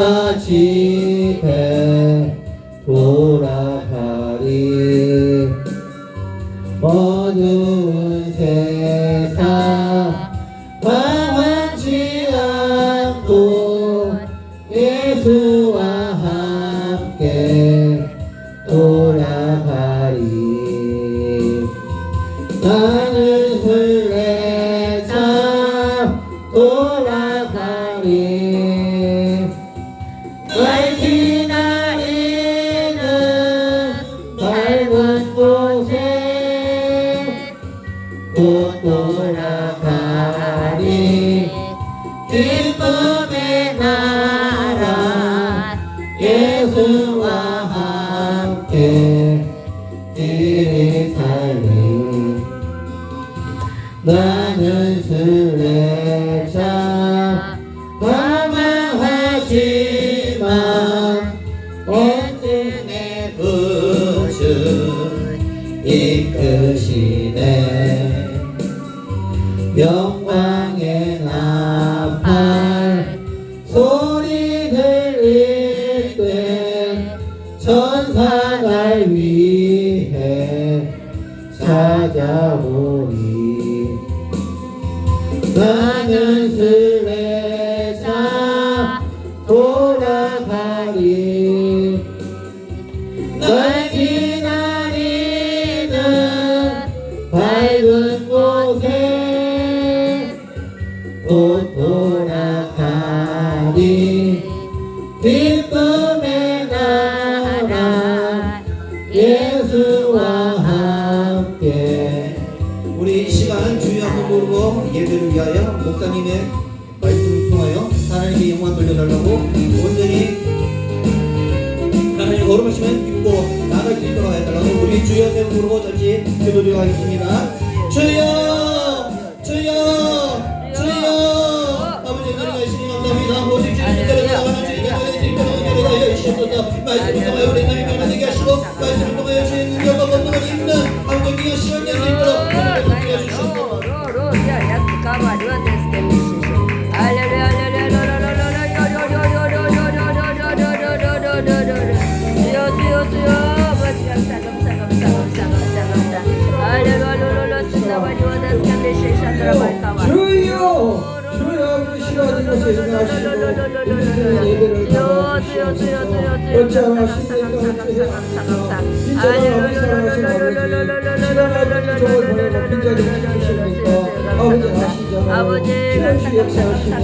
같이 돌아가리. 어두운 세상 망하지 않고 예수와 함께 돌아가리. 나는 술래잡 돌아가리. 날 기다리는 밝은 곳에 곧 돌아가리. 기쁨의 나라 예수와 함께 길이 살리. 나는 술래잡 방황하지만 언제내 구주 이끄시네. 영광의 나팔 소리 들릴 때 천사 날 위해 찾아오리. 나는 술래잡 돌아가리. 날 기다리는 밝은 곳에 곧 돌아가리. 기쁨의 나라 예수와 함께. 우리 이 시간 주여 한번 부르고 예배를 위하여 목사님의 말씀을 통하여 하나님께 영광 돌려달라고 온전히 하나님 걸어가시면 믿고 나를 길 돌아가야 달라고 우리 주여 세 부르고 같이 기도드리도록 하겠습니다. 주여 주여 주여. 아버지 하나님 말씀이 감사합니다. 오직 주님께로 나가는 주님께로 주님께로 주시옵소서. 말씀을 통하여 우리 하나님 변화되게 하시고 말씀을 통하여 주의 능력과 권능을 입는 한국의 시간 될수 있도록 주여 주여 우리 시간이 것에 임하시고 우리의 예배를 받아주시옵소서. 어찌하시니까 빈자가 아버지 사랑하신 아버지 시간 아버지 종을 보내고 빈자를 지키십니까. 아버지 아시잖아요. 주여 역사하시며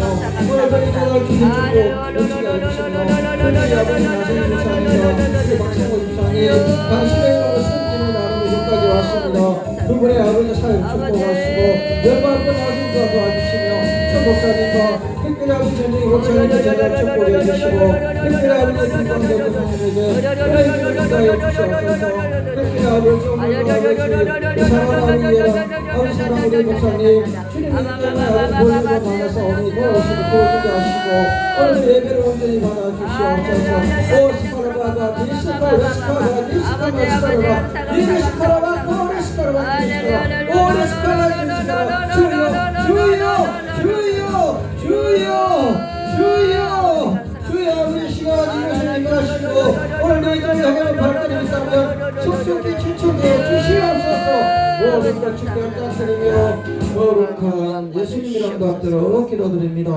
오늘 저희 전할 주신 축복 역시가 해주시며 우리 아버지 나성희 목사님과 우리 박성호 집사님 당신의 이름으로 승진을 나누는 여기까지 왔습니다. 두 분의 아버지 사역 축복하시고 열반권 아들과 도와주시며 천 목사님과 특별히 아버지 전쟁이 목사님께 전할 축복해 주시고 특별히 아버지 김광재 목사님에게 은혜를 인도하여 주시옵소서. 특별히 아버지 오늘 아버지 사랑하는 아버지 사랑 우리 목사님 주님 인정의 아버지 보일과 만나서 오니 도와주시고 도와주게 하시고 오늘 예배를 온전히 받아주시옵소서. 오 스파라바가 니스카라 스카라 니스카라 스카라 니스카라바 오레스카라바 오레스카라 주여 주여 주여 주여 주여 주여 우리 시간 이것을 임하시고 오늘 너희들이 하나님 발전이 있다면 속속히 추천해 주시옵소서. 모든 것 주께 감사드리며 거룩한 예수님 이름 받들어 기도드립니다.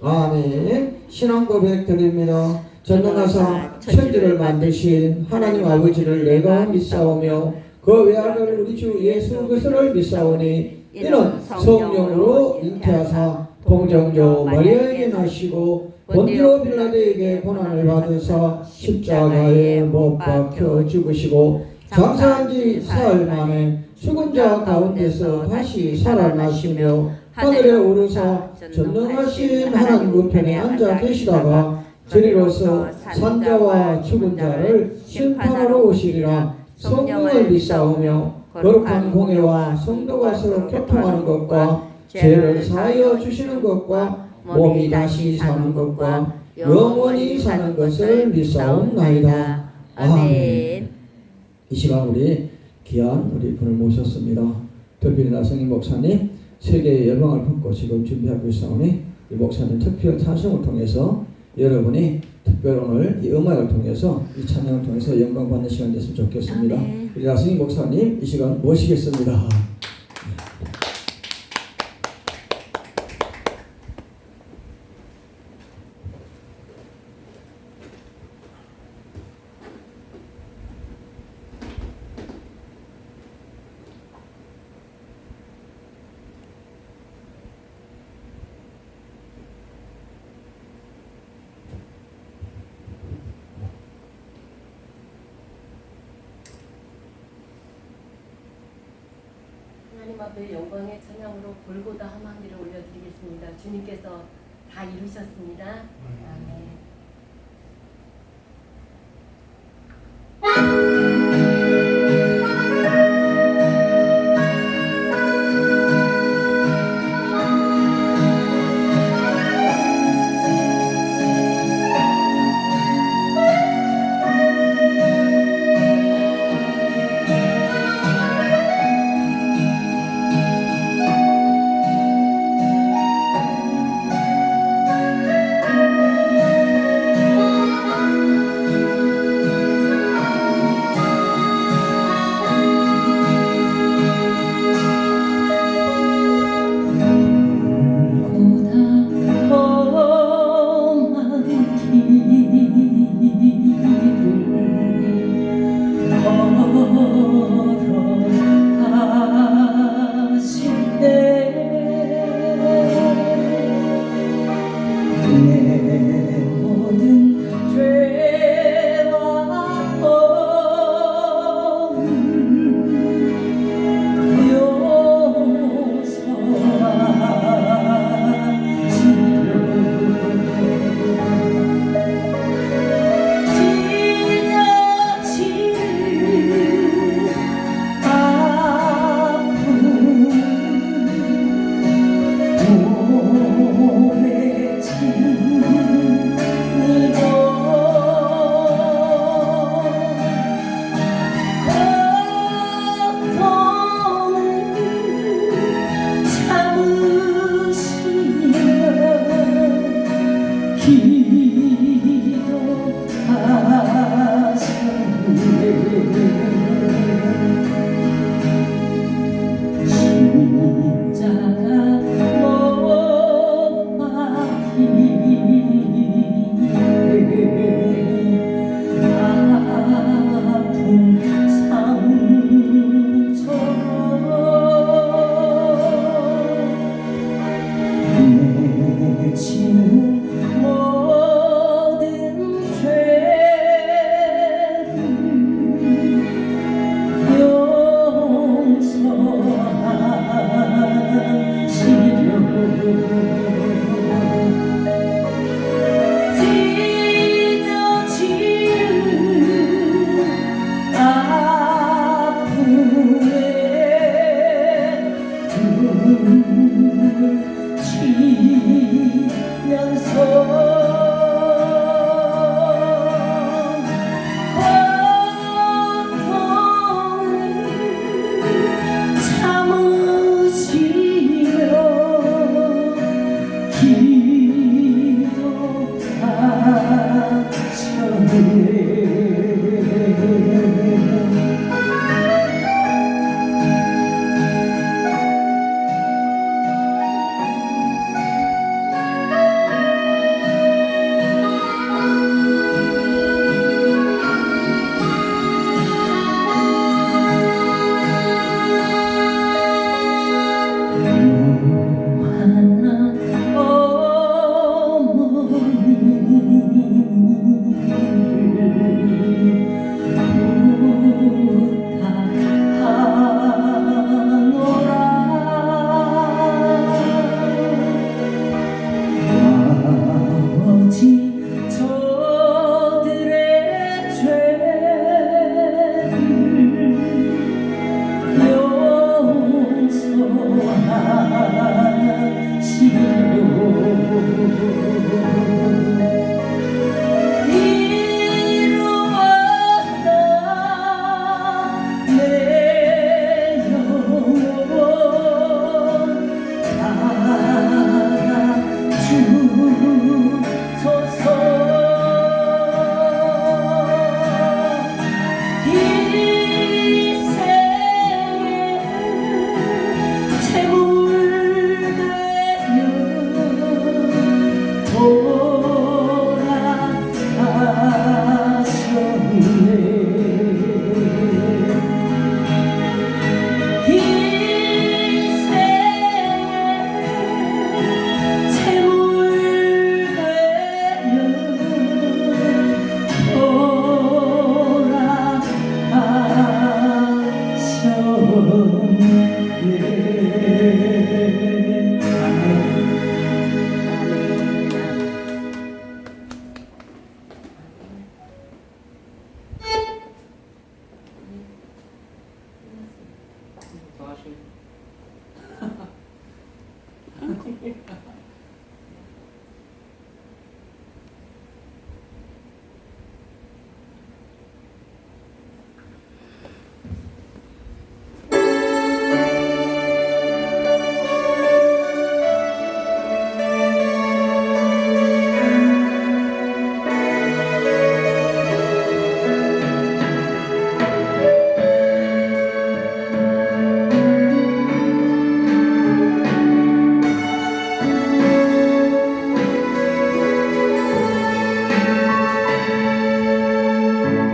아멘. 신앙 고백 드립니다. 전능하사 천지를 만드신 하나님 아버지를 내가 믿사오며 그 외아들 우리 주 예수 그리스도를 믿사오니 이는 성령으로 잉태하사 동정녀 마리아에게 나시고 본디오 빌라도에게 고난을 받으사 십자가에 못 박혀 죽으시고 장사한 지 사흘 만에 죽은 자 가운데서 다시 살아나시며 하늘에 오르사 전능하신 하나님 우편에 앉아 계시다가 저리로서 산자와 죽은 자를 심판하러 오시리라. 성령을 믿사오며 거룩한 공예와 성도가 서로 교통하는 것과 죄를 사하여 주시는 것과 몸이 다시 사는 것과 영원히 사는 것을 믿사옵나이다. 아멘. 이 시간 우리 귀한 우리 분을 모셨습니다. 특별히 나성희 목사님 세계의 열방을 품고 지금 준비하고 있사오니 이 목사님 특별 찬송을 통해서 여러분이 특별 오늘 이 음악을 통해서 이 찬양을 통해서 영광 받는 시간 됐으면 좋겠습니다. 아멘. 우리 나승희 목사님 이 시간 모시겠습니다. 하나님 앞에 영광의 찬양으로 골고다 함한기를 올려드리겠습니다. 주님께서 다 이루셨습니다. 아멘. 주소서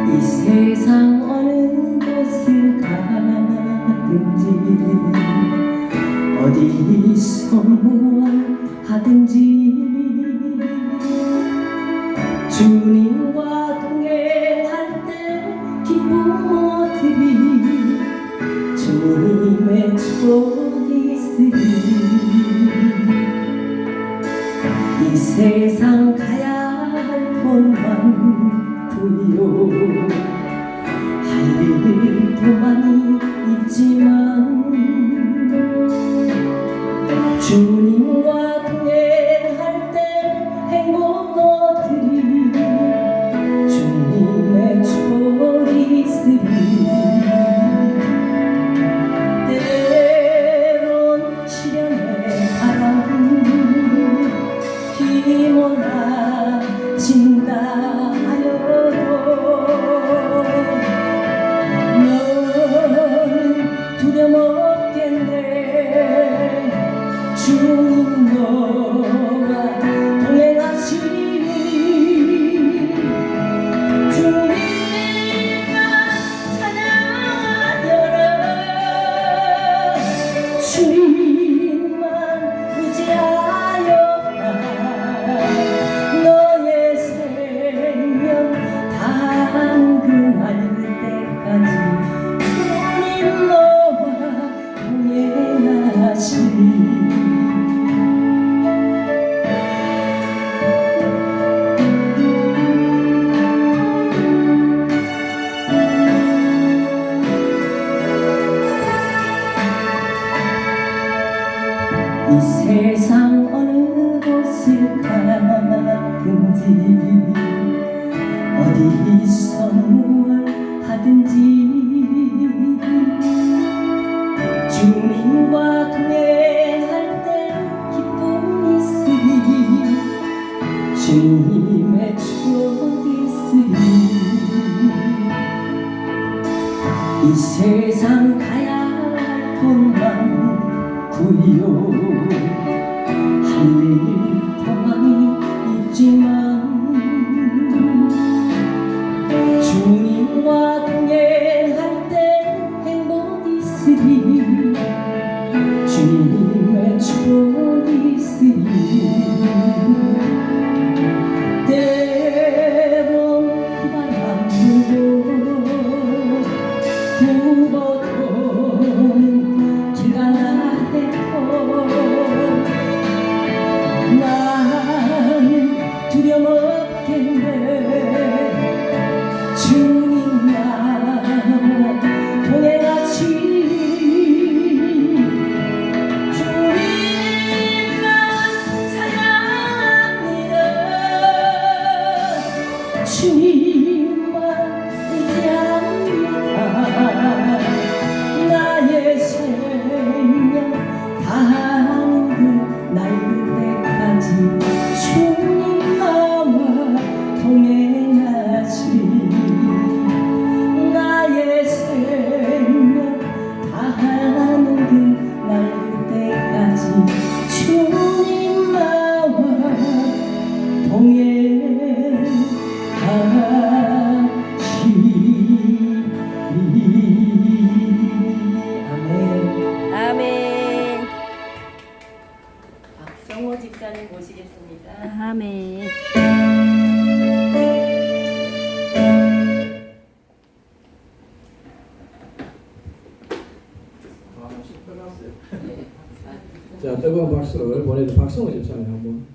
이 세상 어느 곳을 가든지 어디서 무엇 하든지 주님과 동행할 때 기쁨 얻으리 주님의 축복이 있으리 이 세상 가야 할 곳만 두요 할 일도 많이 있지만 주님과 동행할 때 행복 얻으리 주님의 축복이 있으리 때론 시련의 바람 휘몰아친다 하여도 너는 두려움 없겠네 주님 너와 동행하시니 주님만 찬양하여라 주님만 의지하여라 너의 생명 당근 알 때까지 주님 너와 동행하시니 이 세상 어느 곳을 가든지 어디서 무엇 하든지 주님과 동행할 때 기쁨이 있으리 주님의 축복이 있으리 이 세상 가야 할 곳만 두요 할 일도 많이 있지만 주님과 동행할 때 행복이 있으리 주님의 축복이 있으리 때론 바람 불고 구버도는 길가 나 해도 나는 두려움 없겠네 주님 나와 동행하시니 주님만 사랑합니다 주님만 의지합니다 나의 생명 다하는 날 때까지 주님 나와 동행하시리 나의 생명 다하는 날 때까지 주님 나와 동행하시리 아멘. 아멘. 박성호 집사님 모시겠습니다. 아멘. 자, 뜨거운 박수를 보내준 박성호 집사님 한번.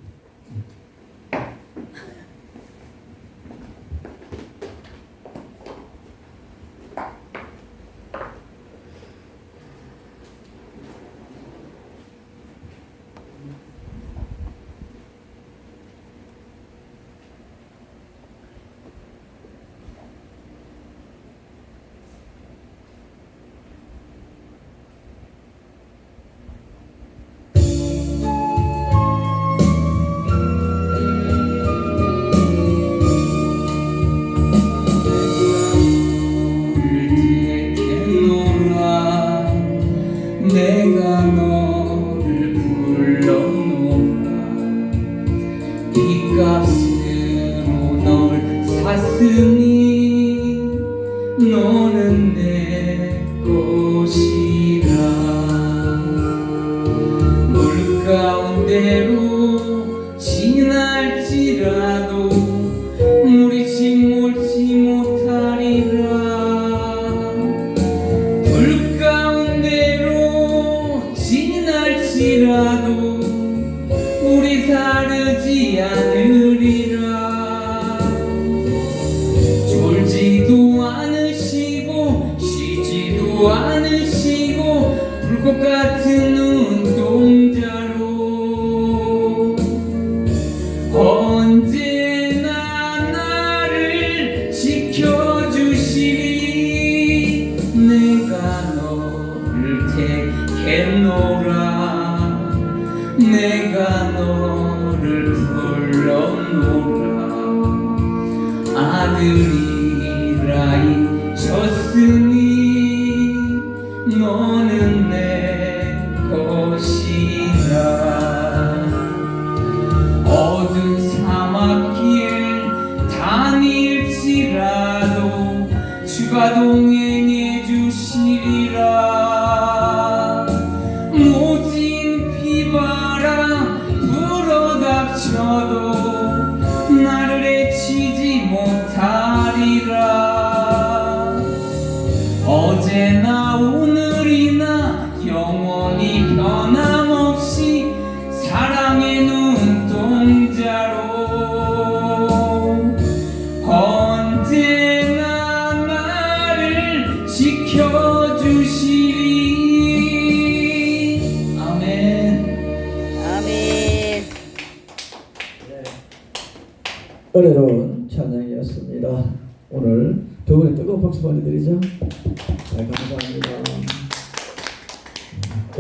가운데로 지날지라도 물이 몰지 못하리라. 불 가운데로 지날지라도 우리 다르지 않으리라. 졸지도 않으시고 쉬지도 않으시고 불꽃 같은 눈동자로 언제나 나를 지켜주시리. 내가 너를 택했노라. 내가 너를 불렀노라. 아들이라 잊혔으니 너는 내 것이라. 어두운 사막길 다닐지라도 주가 동행해 주시리라. 모진 비바람 불어닥쳐도 나를 해치지 못하리라. 어제나 오늘이나 영원히 변함없이 사랑의 눈동자로 언제나 나를 지켜주시리. 아멘. 아멘. 은혜로운 찬양이었습니다. 오늘 두 분의 뜨거운 박수 보내드리죠. 감사합니다.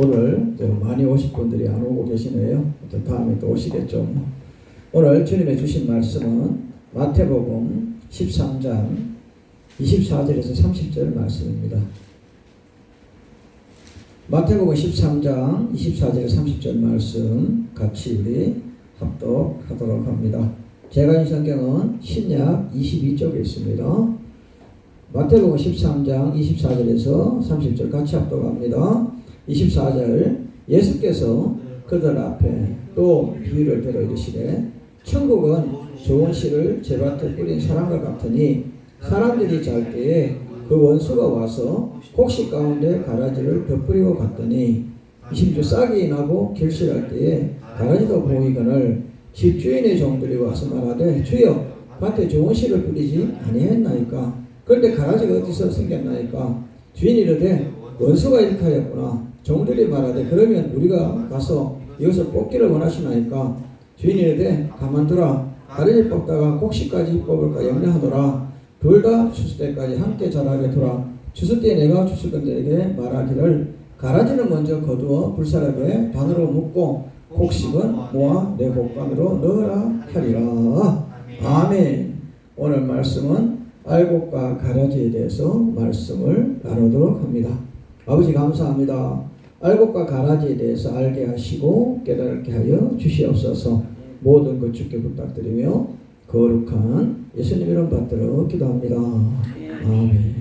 오늘 많이 오실 분들이 안 오고 계시네요. 다음에 또 오시겠죠. 오늘 주님의 주신 말씀은 마태복음 13장 24절에서 30절 말씀입니다. 마태복음 13장 24절에서 30절 말씀 같이 우리 합독하도록 합니다. 제가 인 성경은 신약 22쪽에 있습니다. 마태복음 13장 24절에서 30절 같이 합독합니다. 24절 예수께서 그들 앞에 또 비유를 들어 이르시되 천국은 좋은 씨를 제밭에 뿌린 사람과 같으니 사람들이 잘 때에 그 원수가 와서 곡식 가운데 가라지를 덧뿌리고 갔더니 20주 싹이 나고 결실할 때에 가라지가 보이거늘 집주인의 종들이 와서 말하되 주여 밭에 좋은 씨를 뿌리지 아니했나이까. 그런데 가라지가 어디서 생겼나이까. 주인이 이르되 원수가 이렇게 하였구나. 종들이 말하되 그러면 우리가 가서 이것을 뽑기를 원하시나이까. 주인이 이르되 가만두라. 가라지 뽑다가 곡식까지 뽑을까 염려하노라. 둘 다 추수 때까지 함께 자라게 두라. 추수 때 내가 추수꾼들에게 말하기를 가라지는 먼저 거두어 불사르게 반으로 묶고 곡식은 모아 내 곡간으로 넣으라 하리라. 아멘. 오늘 말씀은 알곡과 가라지에 대해서 말씀을 나누도록 합니다. 아버지 감사합니다. 알곡과 가라지에 대해서 알게 하시고 깨닫게 하여 주시옵소서. 모든 것 주께 부탁드리며 거룩한 예수님 이름 받들어 기도합니다. 아멘.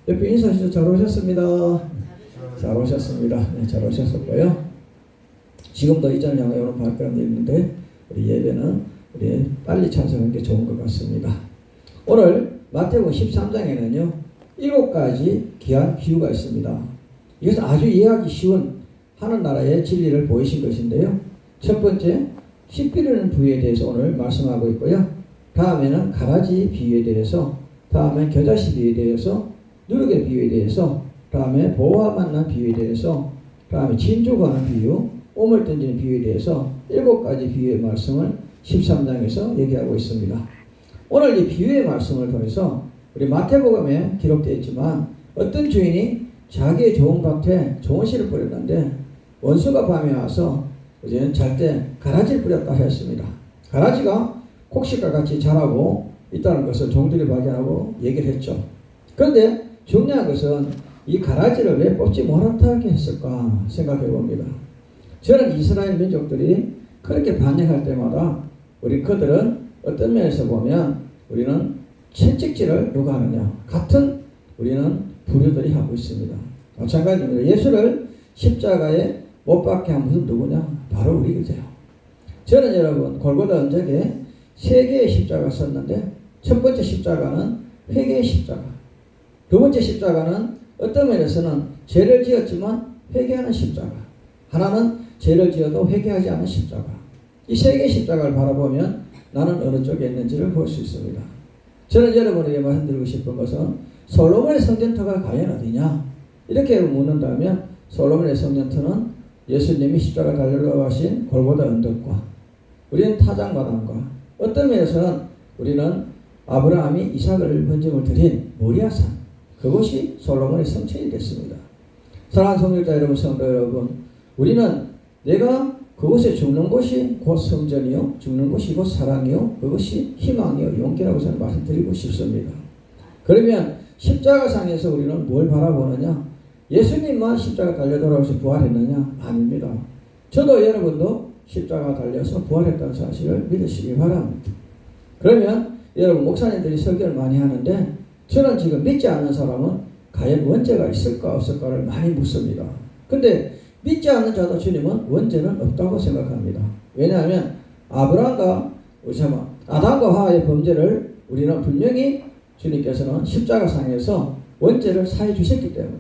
옆에 인사하시죠. 잘 오셨습니다. 잘 오셨습니다. 네, 잘 오셨었고요. 지금도 이전을 향해 오는 발걸음이 있는데 우리 예배는 우리 빨리 참석하는 게 좋은 것 같습니다. 오늘 마태복음 13장에는요 7가지 귀한 비유가 있습니다. 이것은 아주 이해하기 쉬운 하늘나라의 진리를 보이신 것인데요. 첫 번째 씨 뿌리는 비유에 대해서 오늘 말씀하고 있고요. 다음에는 가라지 비유에 대해서, 다음에 겨자씨 비유에 대해서, 누룩의 비유에 대해서, 다음에 보화 만난 비유에 대해서, 다음에 진주 거는 비유, 오물 던지는 비유에 대해서 7가지 비유의 말씀을 13장에서 얘기하고 있습니다. 오늘 이 비유의 말씀을 통해서 우리 마태복음에 기록되어 있지만 어떤 주인이 자기의 좋은 밭에 좋은 씨를 뿌렸는데 원수가 밤에 와서 이제 잘 때 가라지를 뿌렸다 하였습니다. 가라지가 곡식과 같이 자라고 있다는 것을 종들이 발견하고 얘기를 했죠. 그런데 중요한 것은 이 가라지를 왜 뽑지 못하게 했을까 생각해 봅니다. 저는 이스라엘 민족들이 그렇게 반역할 때마다 우리 그들은 어떤 면에서 보면 우리는 채찍질을 누가 하느냐 같은 우리는 부류들이 하고 있습니다. 마찬가지입니다. 예수를 십자가에 못 박게 한 무슨 누구냐? 바로 우리 그제요. 저는 여러분 골고다 언덕에 3개의 십자가 썼는데 첫 번째 십자가는 회개의 십자가, 두 번째 십자가는 어떤 면에서는 죄를 지었지만 회개하는 십자가, 하나는 죄를 지어도 회개하지 않는 십자가. 이 3개의 십자가를 바라보면 나는 어느 쪽에 있는지를 볼 수 있습니다. 저는 여러분에게 말씀드리고 싶은 것은 솔로몬의 성전터가 과연 어디냐? 이렇게 묻는다면 솔로몬의 성전터는 예수님이 십자가 달려 가신 골고다 언덕과 우리는 타작마당과 어떤 면에서는 우리는 아브라함이 이삭을 번짐을 드린 모리아산, 그곳이 솔로몬의 성전이 됐습니다. 사랑하는 성도자 여러분, 성도 여러분, 우리는 내가 그곳에 죽는 곳이 곧 성전이요, 죽는 곳이 곧 사랑이요, 그것이 희망이요, 용기라고 저는 말씀드리고 싶습니다. 그러면 십자가상에서 우리는 뭘 바라보느냐? 예수님만 십자가 달려 돌아오셔서 부활했느냐? 아닙니다. 저도 여러분도 십자가 달려서 부활했다는 사실을 믿으시기 바랍니다. 그러면 여러분 목사님들이 설교를 많이 하는데 저는 지금 믿지 않는 사람은 과연 원죄가 있을까 없을까를 많이 묻습니다. 근데 믿지 않는 자도 주님은 원죄는 없다고 생각합니다. 왜냐하면 아담과 하와의 범죄를 우리는 분명히 주님께서는 십자가상에서 원죄를 사해 주셨기 때문에,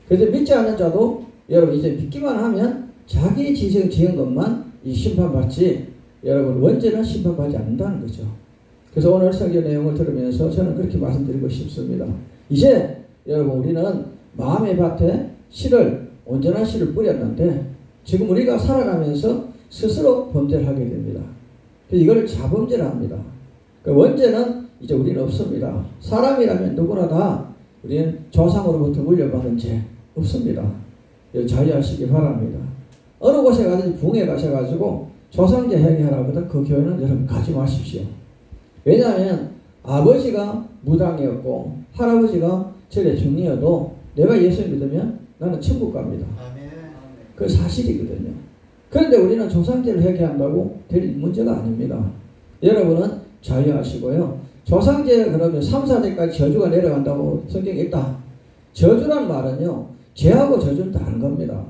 그래서 믿지 않는 자도 여러분 이제 믿기만 하면 자기 지은 것만 이 심판받지, 여러분 원죄는 심판받지 않는다는 거죠. 그래서 오늘 설교 내용을 들으면서 저는 그렇게 말씀드리고 싶습니다. 이제 여러분 우리는 마음의 밭에 온전한 씨를 뿌렸는데 지금 우리가 살아가면서 스스로 범죄를 하게 됩니다. 그래서 이걸 자범죄를 합니다. 그 원죄는 이제 우리는 없습니다. 사람이라면 누구나 다 우리는 조상으로부터 물려받은 죄 없습니다. 자유하시기 바랍니다. 어느 곳에 가든지 붕에 가셔가지고 조상제 회개하라고 하거든 그 교회는 여러분 가지 마십시오. 왜냐하면 아버지가 무당이었고 할아버지가 절에 중이어도 내가 예수를 믿으면 나는 천국 갑니다. 그 사실이거든요. 그런데 우리는 조상제를 회개한다고 될 문제가 아닙니다. 여러분은 자유하시고요. 조상제 그러면 3, 4대까지 저주가 내려간다고 성경에 있다. 저주란 말은요, 죄하고 저주는 다른 겁니다.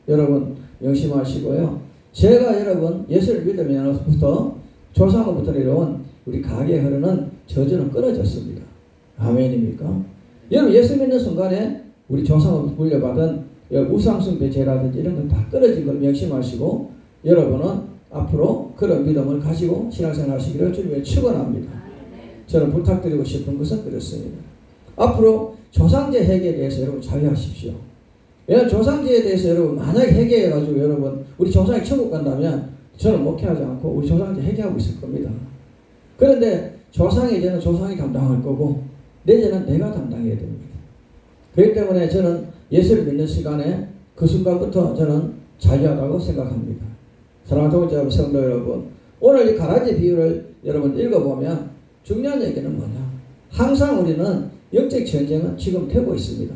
여러분 명심하시고요. 제가 여러분 예수를 믿으면서부터 조상으로부터 내려온 우리 가게에 흐르는 저주는 끊어졌습니다. 아멘입니까? 여러분 예수 믿는 순간에 우리 조상으로부터 물려받은 우상숭배 죄라든지 이런 건 다 끊어진 걸 명심하시고 여러분은 앞으로 그런 믿음을 가지고 신앙생활 하시기를 주님께 축원합니다. 저는 부탁드리고 싶은 것은 그렇습니다. 앞으로 조상제 회개에 대해서 여러분 자유하십시오. 왜냐하면 조상제에 대해서 여러분 만약에 회개해가지고 여러분 우리 조상이 천국 간다면 저는 목회하지 않고 우리 조상제 회개하고 있을 겁니다. 그런데 조상의 죄는 조상이 담당할 거고 내 죄는 내가 담당해야 됩니다. 그렇기 때문에 저는 예수를 믿는 시간에 그 순간부터 저는 자유하다고 생각합니다. 사랑하는 동자 성도 여러분, 오늘 이 가라지 비유를 여러분 읽어보면 중요한 얘기는 뭐냐? 항상 우리는 영적 전쟁은 지금 되고 있습니다.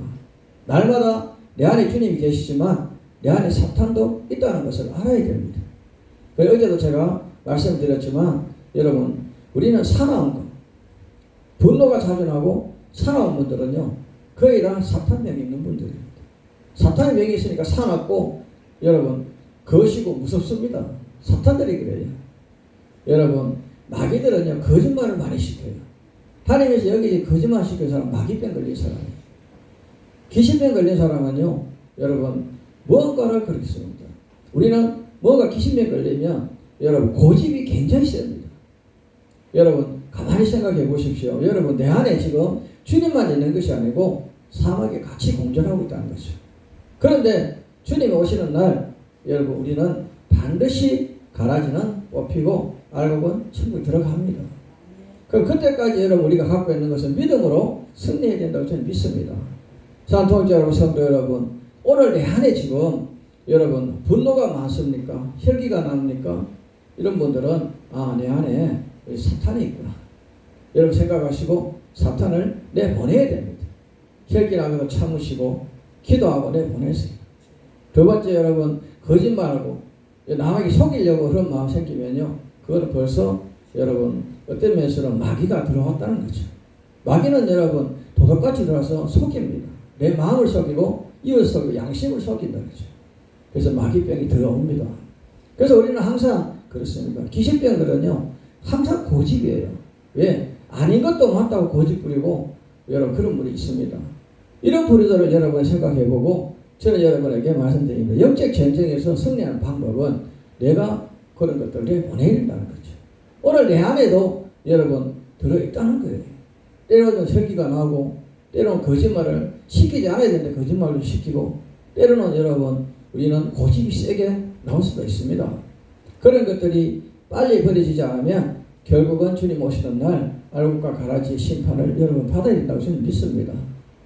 날마다 내 안에 주님이 계시지만 내 안에 사탄도 있다는 것을 알아야 됩니다. 어제도 제가 말씀드렸지만 여러분 우리는 사나운 것, 분노가 자주 나고 사나운 분들은요 거의 다 사탄 병이 있는 분들입니다. 사탄의 병이 있으니까 사납고 여러분 거시고 무섭습니다. 사탄들이 그래요. 여러분 마귀들은요 거짓말을 많이 시켜요. 하나님께서 여기 거짓말 시키는 사람 마귀병 걸린 사람이에요. 귀신병 걸린 사람은요 여러분 무언가를 그렇습니다. 우리는 뭔가 귀신병 걸리면 여러분 고집이 굉장히 셉니다. 여러분 가만히 생각해 보십시오. 여러분 내 안에 지금 주님만 있는 것이 아니고 사막에 같이 공존하고 있다는 거죠. 그런데 주님이 오시는 날 여러분 우리는 반드시 가라지는 뽑히고 알고 보면 천국에 들어갑니다. 그럼 그때까지 여러분 우리가 갖고 있는 것은 믿음으로 승리해야 된다고 저는 믿습니다. 사랑하는 여러분, 성도 여러분, 오늘 내 안에 지금 여러분 분노가 많습니까? 혈기가 납니까? 이런 분들은 내 안에 사탄이 있구나. 여러분 생각하시고 사탄을 내보내야 됩니다. 혈기 나면 참으시고 기도하고 내보내세요. 두 번째 여러분 거짓말하고 남에게 속이려고 그런 마음 생기면요 그거는 벌써 여러분 어떤 면에서는 마귀가 들어왔다는 거죠. 마귀는 여러분 도둑같이 들어와서 속입니다. 내 마음을 속이고 이웃을 속이고 양심을 속인다는 거죠. 그래서 마귀병이 들어옵니다. 그래서 우리는 항상 그렇습니다. 귀신병들은요 항상 고집이에요. 왜? 아닌 것도 맞다고 고집 부리고 여러분 그런 분이 있습니다. 이런 부류들을 여러분 생각해보고 저는 여러분에게 말씀드립니다. 영적 전쟁에서 승리하는 방법은 내가 그런 것들을 내보내야 된다는 거죠. 오늘 내 안에도 여러분 들어있다는 거예요. 때로는 설기가 나고 때로는 거짓말을 시키지 않아야 되는데 거짓말을 시키고 때로는 여러분 우리는 고집이 세게 나올 수도 있습니다. 그런 것들이 빨리 버려지지 않으면 결국은 주님 오시는 날 알곡과 가라지의 심판을 여러분 받아야 된다고 저는 믿습니다.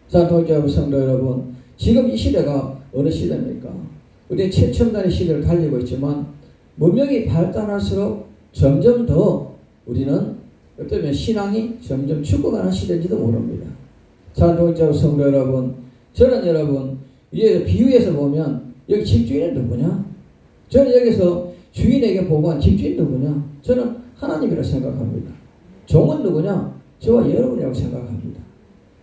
자, 동지와 성도 여러분, 지금 이 시대가 어느 시대입니까? 우리는 최첨단의 시대를 달리고 있지만 문명이 발달할수록 점점 더 우리는 어쩌면 신앙이 점점 죽어가는 시대인지도 모릅니다. 자, 동지와 성도 여러분, 저는 여러분 위에 비유해서 보면 여기 집주인은 누구냐? 저는 여기서 주인에게 보고한 집주인 누구냐? 저는 하나님이라고 생각합니다. 종은 누구냐? 저와 여러분이라고 생각합니다.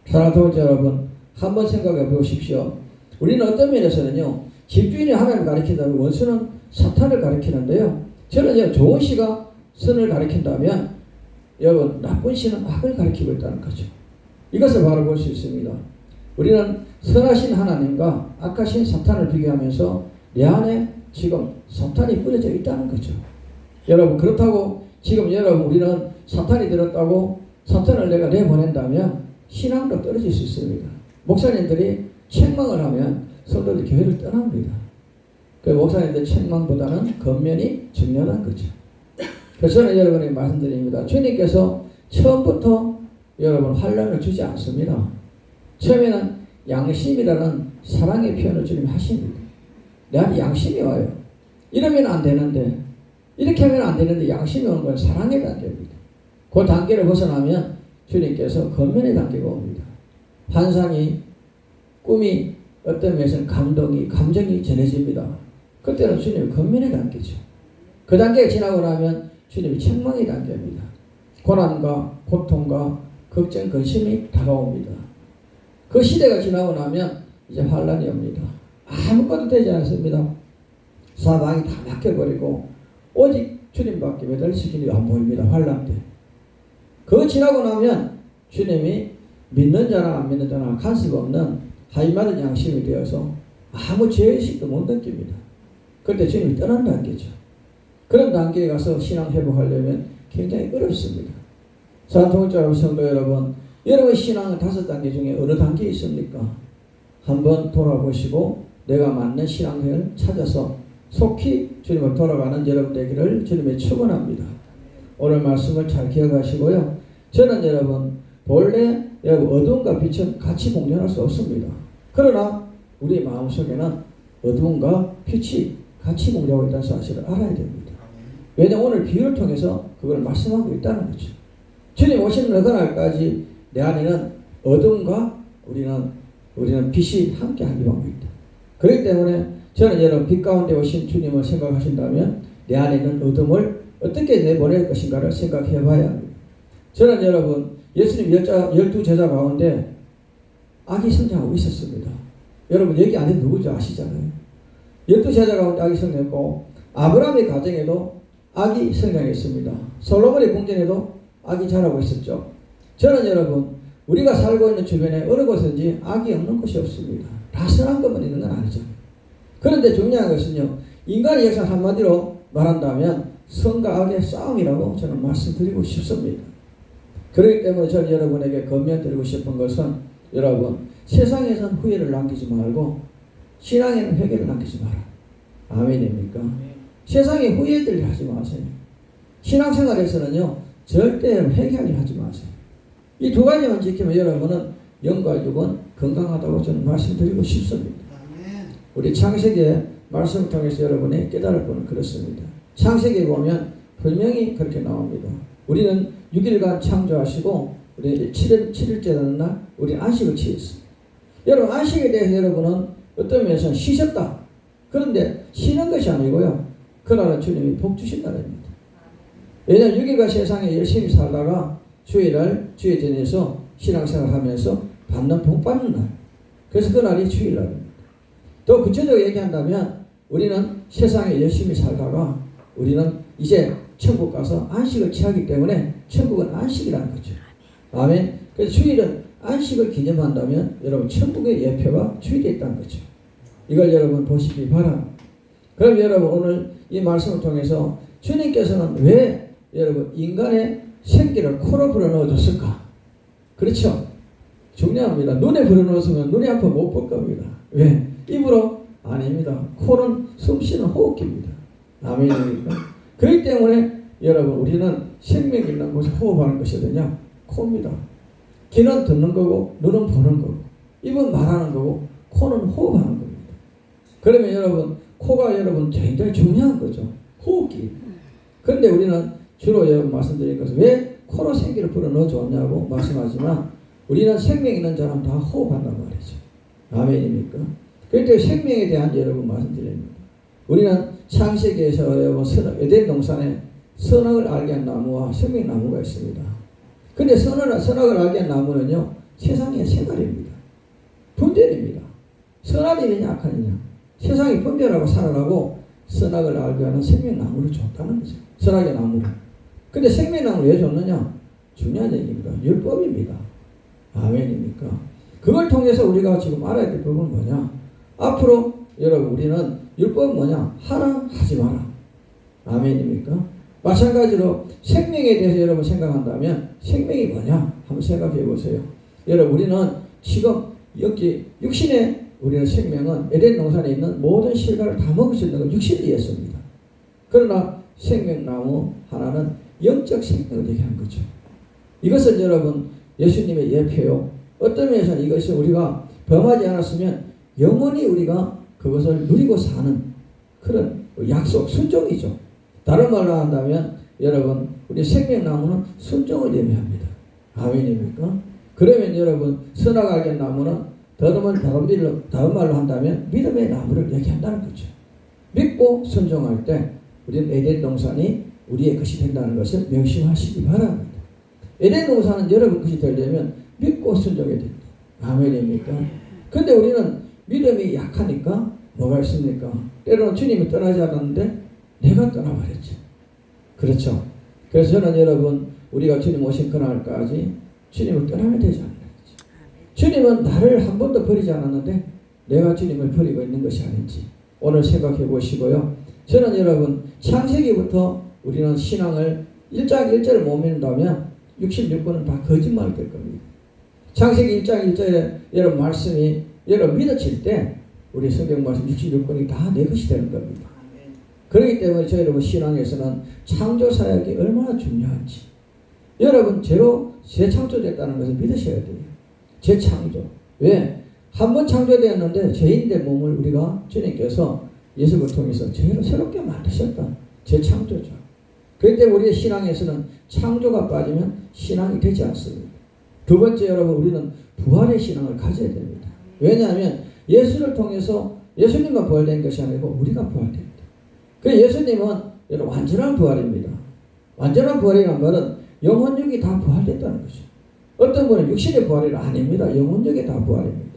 사랑하는 동지 여러분, 한번 생각해 보십시오. 우리는 어떤 면에서는요, 집주인이 하나님을 가리킨다면 원수는 사탄을 가리키는데요. 저는 좋은 시가 선을 가리킨다면 여러분 나쁜 시는 악을 가리키고 있다는 거죠. 이것을 바로 볼 수 있습니다. 우리는 선하신 하나님과 악하신 사탄을 비교하면서 내 안에 지금 사탄이 뿌려져 있다는 거죠. 여러분 그렇다고 지금 여러분 우리는 사탄이 들었다고 사탄을 내가 내보낸다면 신앙도 떨어질 수 있습니다. 목사님들이 책망을 하면 성도들이 교회를 떠납니다. 그 목사님들 책망보다는 겉면이 중요한 거죠. 그래서 저는 여러분에게 말씀드립니다. 주님께서 처음부터 여러분 환난을 주지 않습니다. 처음에는 양심이라는 사랑의 표현을 주님이 하십니다. 내 안에 양심이 와요. 이러면 안 되는데 이렇게 하면 안 되는데 양심이 오는 건 사랑의 단계입니다. 그 단계를 벗어나면 주님께서 겉면의 단계가 옵니다. 환상이 꿈이 어떤 면에서는 감정이 전해집니다. 그때는 주님의 겉면의 단계죠. 그 단계가 지나고 나면 주님의 책망의 단계입니다. 고난과 고통과 걱정, 근심이 다가옵니다. 그 시대가 지나고 나면 이제 환란이 옵니다. 아무것도 되지 않습니다. 사방이 다 막혀버리고 오직 주님밖에 매달리시는 게 안 보입니다. 환란 때. 그거 지나고 나면 주님이 믿는 자나 안 믿는 자나 간섭 없는 하이마른 양심이 되어서 아무 죄의식도 못 느낍니다. 그때 주님이 떠난 단계죠. 그런 단계에 가서 신앙 회복하려면 굉장히 어렵습니다. 사랑하는 성도 여러분, 여러분의 신앙은 5단계 중에 어느 단계에 있습니까? 한번 돌아보시고 내가 맞는 신앙을 찾아서 속히 주님을 돌아가는 여러분 되기를 주님의 축원합니다. 오늘 말씀을 잘 기억하시고요. 저는 여러분 본래 여러분 어두움과 빛은 같이 공존할 수 없습니다. 그러나 우리 마음속에는 어두움과 빛이 같이 공존하고 있다는 사실을 알아야 됩니다. 왜냐하면 오늘 비유를 통해서 그걸 말씀하고 있다는 거죠. 주님 오시는 그날까지 내 안에는 어둠과 우리는 빛이 함께 하기로 하고 있다. 그렇기 때문에 저는 여러분 빛 가운데 오신 주님을 생각하신다면 내 안에 있는 어둠을 어떻게 내보낼 것인가를 생각해 봐야 합니다. 저는 여러분 예수님 12제자 가운데 아기 성장하고 있었습니다. 여러분 여기 안에 누구죠? 아시잖아요. 12제자 가운데 아기 성장했고 아브라함의 가정에도 아기 성장했습니다. 솔로몬의 궁전에도 아기 자라고 있었죠. 저는 여러분 우리가 살고 있는 주변에 어느 곳든지 악이 없는 곳이 없습니다. 다 선한 것만 있는 건 아니죠. 그런데 중요한 것은요, 인간의 역사 한마디로 말한다면 선과 악의 싸움이라고 저는 말씀드리고 싶습니다. 그렇기 때문에 저는 여러분에게 건면드리고 싶은 것은 여러분 세상에선 후회를 남기지 말고 신앙에는 회개를 남기지 마라. 아멘입니까? 세상에 후회들 하지 마세요. 신앙생활에서는요 절대 회개할 일 하지 마세요. 이 두 가지만 지키면 여러분은 영과 육은 건강하다고 저는 말씀드리고 싶습니다. 우리 창세기의 말씀을 통해서 여러분이 깨달을 분은 그렇습니다. 창세기에 보면 분명히 그렇게 나옵니다. 우리는 6일간 창조하시고 우리 7일째 되는 날 우리 안식을 취했습니다. 여러분 안식에 대해서 여러분은 어떤 면에서는 쉬셨다. 그런데 쉬는 것이 아니고요. 그날은 주님이 복 주신 날입니다. 왜냐하면 6일간 세상에 열심히 살다가 주일날 주일전에서 신앙생활 하면서 받는 복 받는 날. 그래서 그날이 주일날입니다. 더 구체적으로 얘기한다면 우리는 세상에 열심히 살다가 우리는 이제 천국 가서 안식을 취하기 때문에 천국은 안식이라는 거죠. 아멘. 그래서 주일은 안식을 기념한다면 여러분 천국의 예표가 주일에 있다는 거죠. 이걸 여러분 보시기 바랍니다. 그럼 여러분 오늘 이 말씀을 통해서 주님께서는 왜 여러분 인간의 생기를 코로 불어넣어줬을까? 그렇죠? 중요합니다. 눈에 불어넣었으면 눈이 아파 못 볼 겁니다. 왜? 입으로? 아닙니다. 코는 숨쉬는 호흡기입니다. 아멘입니까? 그렇기 때문에 여러분 우리는 생명 있는 곳에 호흡하는 것이 어디냐? 코입니다. 귀는 듣는 거고 눈은 보는 거고 입은 말하는 거고 코는 호흡하는 겁니다. 그러면 여러분 코가 여러분 굉장히 중요한 거죠. 호흡기. 그런데 우리는 주로 여러분 말씀드린 것은 왜 코로 생기를 불어넣어 줬냐고 말씀하지만 우리는 생명 있는 사람 다 호흡한단 말이죠. 아멘입니까? 그런데 생명에 대한 여러분 말씀드립니다. 우리는 창세기에서 여러분 에덴 동산에 선악을 알게 한 나무와 생명나무가 있습니다. 근데 선악을 알게 한 나무는요 세상의 생활입니다. 분별입니다. 선악이냐 악하느냐 세상이 분별하고 살아가고 선악을 알게 하는 생명나무를 줬다는 거죠. 선악의 나무를. 근데 생명나무를 왜 줬느냐? 중요한 얘기입니다. 율법입니다. 아멘입니까? 그걸 통해서 우리가 지금 알아야 될 법은 뭐냐? 앞으로 여러분 우리는 율법은 뭐냐? 하라 하지 마라. 아멘입니까? 마찬가지로 생명에 대해서 여러분 생각한다면 생명이 뭐냐? 한번 생각해 보세요. 여러분 우리는 지금 여기 육신의 우리의 생명은 에덴 동산에 있는 모든 실과를 다 먹을 수 있는 건 육신을 이해했습니다. 그러나 생명나무 하나는 영적 생명을 얘기한 거죠. 이것은 여러분 예수님의 예표요. 어떤 면에서는 이것이 우리가 범하지 않았으면 영원히 우리가 그것을 누리고 사는 그런 약속, 순종이죠. 다른 말로 한다면 여러분 우리 생명나무는 순종을 의미합니다. 아멘입니까? 그러면 여러분 선악악의 나무는 다른 말로 한다면 믿음의 나무를 얘기한다는 거죠. 믿고 순종할 때 우리는 에덴 동산이 우리의 것이 된다는 것을 명심하시기 바랍니다. 에덴 동산은 여러분 것이 되려면 믿고 순종해야 됩니다. 아멘입니까? 근데 우리는 믿음이 약하니까 뭐가 있습니까? 때로는 주님이 떠나지 않았는데 내가 떠나버렸죠. 그렇죠? 그래서 저는 여러분 우리가 주님 오신 그날까지 주님을 떠나면 되지 않나요? 주님은 나를 한 번도 버리지 않았는데 내가 주님을 버리고 있는 것이 아닌지 오늘 생각해 보시고요. 저는 여러분 창세기부터 우리는 신앙을 1장 1절을 못 믿는다면 66번은 다 거짓말이 될 겁니다. 창세기 1장 1절에 여러분 말씀이 여러분 믿어질 때 우리 성경 말씀 66번이 다 내 것이 되는 겁니다. 그렇기 때문에 저희 여러분 신앙에서는 창조 사역이 얼마나 중요한지 여러분 죄로 재창조됐다는 것을 믿으셔야 돼요. 재창조. 왜? 한 번 창조되었는데 죄인된 몸을 우리가 주님께서 예수를 통해서 죄로 새롭게 만드셨다. 재창조죠. 그렇기 때문에 우리의 신앙에서는 창조가 빠지면 신앙이 되지 않습니다. 두 번째 여러분 우리는 부활의 신앙을 가져야 됩니다. 왜냐하면 예수를 통해서 예수님만 부활된 것이 아니고 우리가 부활됩니다. 그 예수님은 여러분 완전한 부활입니다. 완전한 부활이라는 말은 영혼육이 다 부활됐다는 거죠. 어떤 분은 육신의 부활이 아닙니다. 영혼육이 다 부활입니다.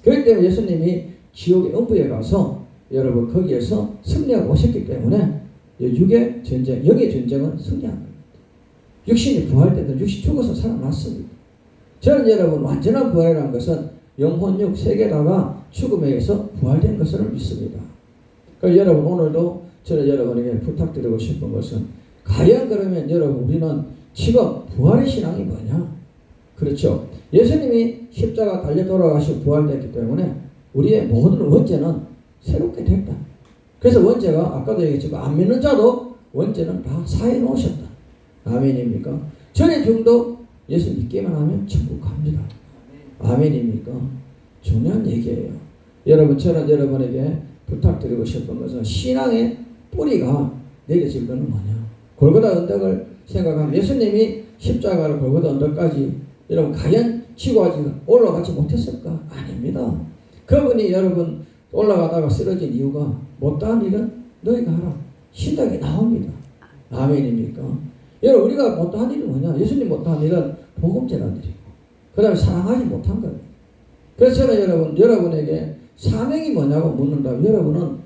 그렇기 때문에 예수님이 지옥의 음부에 가서 여러분 거기에서 승리하고 오셨기 때문에 육의 전쟁, 영의 전쟁은 승리한 겁니다. 육신이 부활되든 육신 죽어서 살아났습니다. 저는 여러분 완전한 부활이라는 것은 영혼육 세 개다가 죽음에 의해서 부활된 것을 믿습니다. 그러니까 여러분 오늘도 저는 여러분에게 부탁드리고 싶은 것은 과연 그러면 여러분 우리는 지금 부활의 신앙이 뭐냐? 그렇죠. 예수님이 십자가 달려 돌아가시고 부활됐기 때문에 우리의 모든 원죄는 새롭게 됐다. 그래서 원죄가 아까도 얘기했지만 안 믿는 자도 원죄는 다 사해 놓으셨다. 아멘입니까? 전에 중도 예수 믿기만 하면 천국 갑니다. 아멘입니까? 중요한 얘기예요. 여러분 저는 여러분에게 부탁드리고 싶은 것은 신앙의 뿌리가 내려질 것은 뭐냐? 골고다 언덕을 생각하면 예수님이 십자가를 골고다 언덕까지 여러분 과연 지고 올라가지 못했을까? 아닙니다. 그분이 여러분 올라가다가 쓰러진 이유가 못다한 일은 너희가 하라. 신약에 나옵니다. 아멘입니까? 여러분 우리가 못다한 일은 뭐냐? 예수님 못다한 일은 복음 전하는 일이고 그 다음에 사랑하지 못한 겁니다. 그래서 저는 여러분에게 사명이 뭐냐고 묻는다면 여러분은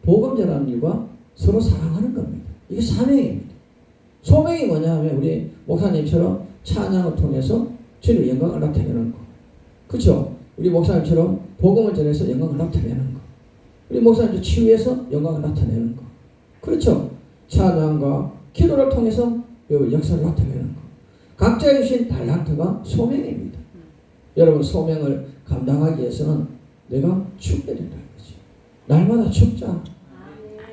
복음 전하는 일과 서로 사랑하는 겁니다. 이게 사명입니다. 소명이 뭐냐 하면 우리 목사님처럼 찬양을 통해서 주님의 영광을 나타내는 거. 그렇죠? 우리 목사님처럼 복음을 전해서 영광을 나타내는 거. 우리 목사님도 치유해서 영광을 나타내는 거. 그렇죠? 찬양과 기도를 통해서 역사를 나타내는 거. 각자의 주신 달란트가 소명입니다. 여러분 소명을 감당하기 위해서는 내가 죽게 된다는 거지. 날마다 죽자.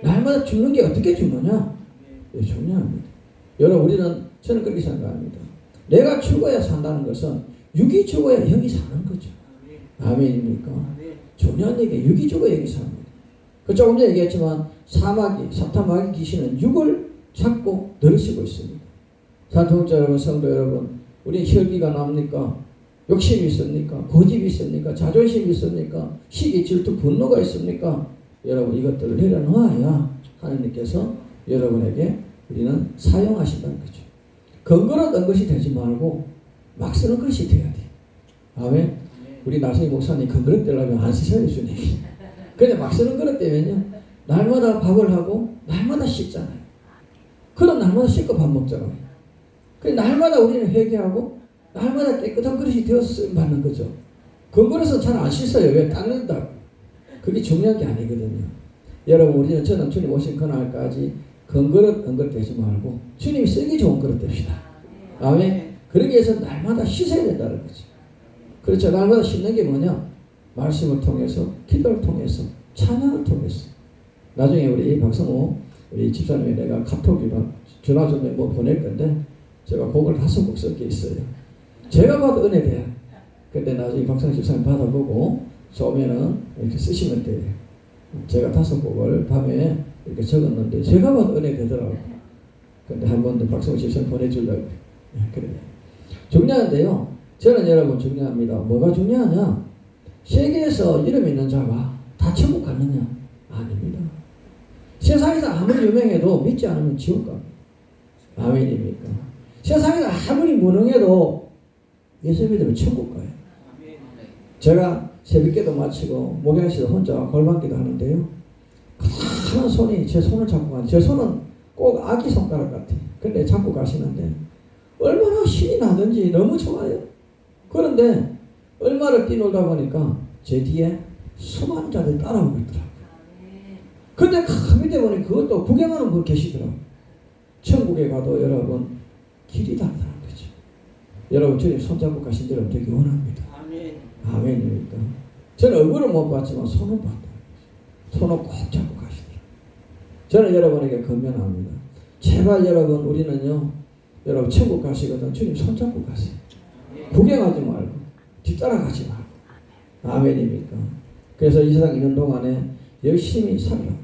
날마다 죽는 게 어떻게 죽느냐? 중요합니다. 여러분 저는 그렇게 생각합니다. 내가 죽어야 산다는 것은 육이 죽어야 영이 사는 거죠. 아멘입니까? 중요한 얘기예요. 육이 죽어야 영이 삽니다. 그 조금 전에 얘기했지만 사탄 마귀 귀신은 육을 잡고 늘으시고 있습니다. 사랑하는 여러분, 성도 여러분, 우리 혈기가 납니까? 욕심이 있습니까? 고집이 있습니까? 자존심이 있습니까? 시기, 질투, 분노가 있습니까? 여러분 이것들을 내려놓아야 하나님께서 여러분에게 우리는 사용하신다는 거죠. 건강한 것이 되지 말고 막 쓰는 것이 돼야 돼. 아멘. 우리 나성희 목사님 건그릇 되려면 안 쓰셔요, 주님이. 그런데 막 쓰는 그릇 되면요, 날마다 밥을 하고 날마다 씻잖아요. 그럼 날마다 씻고 밥 먹잖아요. 그래 날마다 우리는 회개하고 날마다 깨끗한 그릇이 되어서 쓰임 받는 거죠. 건그릇은 잘 안 씻어요. 왜? 닦는다고. 그게 중요한 게 아니거든요. 여러분 저는 주님 오신 그날까지 건그릇 되지 말고 주님이 쓰기 좋은 그릇 됩시다. 아멘. 그러기 위해서 날마다 씻어야 된다는 거죠. 그렇죠. 날마다 씻는 게 뭐냐? 말씀을 통해서, 기도를 통해서, 찬양을 통해서. 나중에 우리 박성호 우리 집사님이 내가 카톡이나 전화 좀 보낼 건데 제가 곡을 5곡 섞여 있어요. 제가 봐도 은혜돼요. 근데 나중에 박성호 집사님 받아보고 좋으면은 이렇게 쓰시면 돼요. 제가 5곡을 밤에 이렇게 적었는데 제가 봐도 은혜되더라고요. 근데 한 번 더 박성호 집사님 보내주려고 그래요. 중요한데요. 저는 여러분 중요합니다. 뭐가 중요하냐? 세계에서 이름 있는 자가 다 천국 갔느냐? 아닙니다. 세상에서 아무리 유명해도 믿지 않으면 지옥 갑니다. 아멘입니까? 세상에서 아무리 무능해도 예수 믿으면 천국 가요. 제가 새벽기도 마치고 목양실에 혼자 골방기도 하는데요. 큰 손이 제 손을 잡고 가는, 제 손은 꼭 아기 손가락 같아요. 근데 잡고 가시는데 얼마나 신이 나든지 너무 좋아요. 그런데 얼마를 뛰놀다 보니까 제 뒤에 수많은 자들이 따라오고 있더라고요. 근데 밑에 보니 그것도 구경하는 분 계시더라고요. 천국에 가도 여러분 길이 다르다는 거죠. 여러분 주님 손잡고 가신 여러분 되게 원합니다. 아멘입니까? 저는 얼굴을 못 봤지만 손을 봤다. 손을 꼭 잡고 가시더라고요. 저는 여러분에게 건면합니다. 제발 여러분 우리는요, 여러분 천국 가시거든 주님 손잡고 가세요. 구경하지 말고 뒤따라가지 말고. 아멘입니까? 그래서 이 세상 있는 동안에 열심히 살라.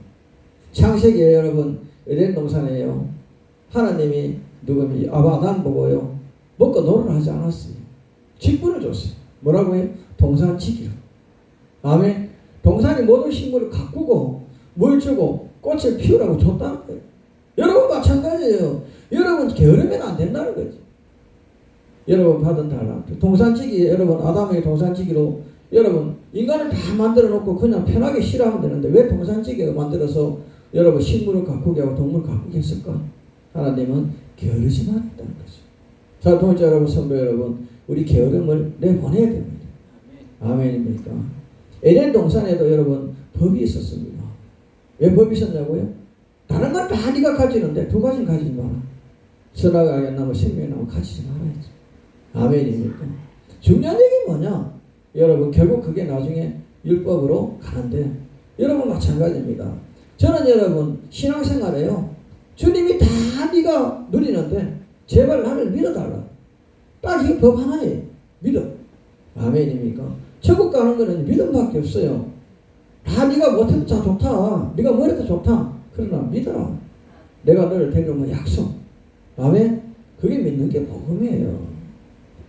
창세기에 여러분 에덴 동산에요, 하나님이 누구면 아담 보고요 먹고 노를 하지 않았어요. 직분을 줬어요. 뭐라고 해요? 동산 지키라. 아멘. 동산이 모든 식물을 가꾸고 물 주고 꽃을 피우라고 줬다는 거예요. 여러분 마찬가지예요. 여러분 게으르면 안 된다는 거지. 여러분 받은 달란트. 동산지기, 여러분 아담에게 동산지기로 여러분 인간을 다 만들어 놓고 그냥 편하게 쉬라면 되는데 왜 동산지기가 만들어서 여러분 식물을 가꾸게 하고 동물을 가꾸게 했을까? 하나님은 게으르지만 했다는 거죠. 자, 동자 여러분, 성도 여러분, 우리 게으름을 내보내야 됩니다. 아멘입니까? 에덴 동산에도 여러분 법이 있었습니다. 왜 법이 있었냐고요? 다른 건 다 네가 가지는데 2가지는 가지지 마라. 선악을 알겠나무 생명의 나무 가지지 말아야지. 아멘입니까? 중요한 얘기는 뭐냐? 여러분 결국 그게 나중에 율법으로 가는데 여러분 마찬가지입니다. 저는 여러분 신앙생활에요, 주님이 다 네가 누리는데 제발 나를 믿어달라. 딱 이 법 하나에 믿어. 아멘입니까? 천국 가는 거는 믿음밖에 없어요. 다 네가 못해도 다 좋다, 네가 뭐 해도 좋다, 그러나 믿어라. 내가 너를 데려오면 약속. 아멘. 그게 믿는 게 복음이에요.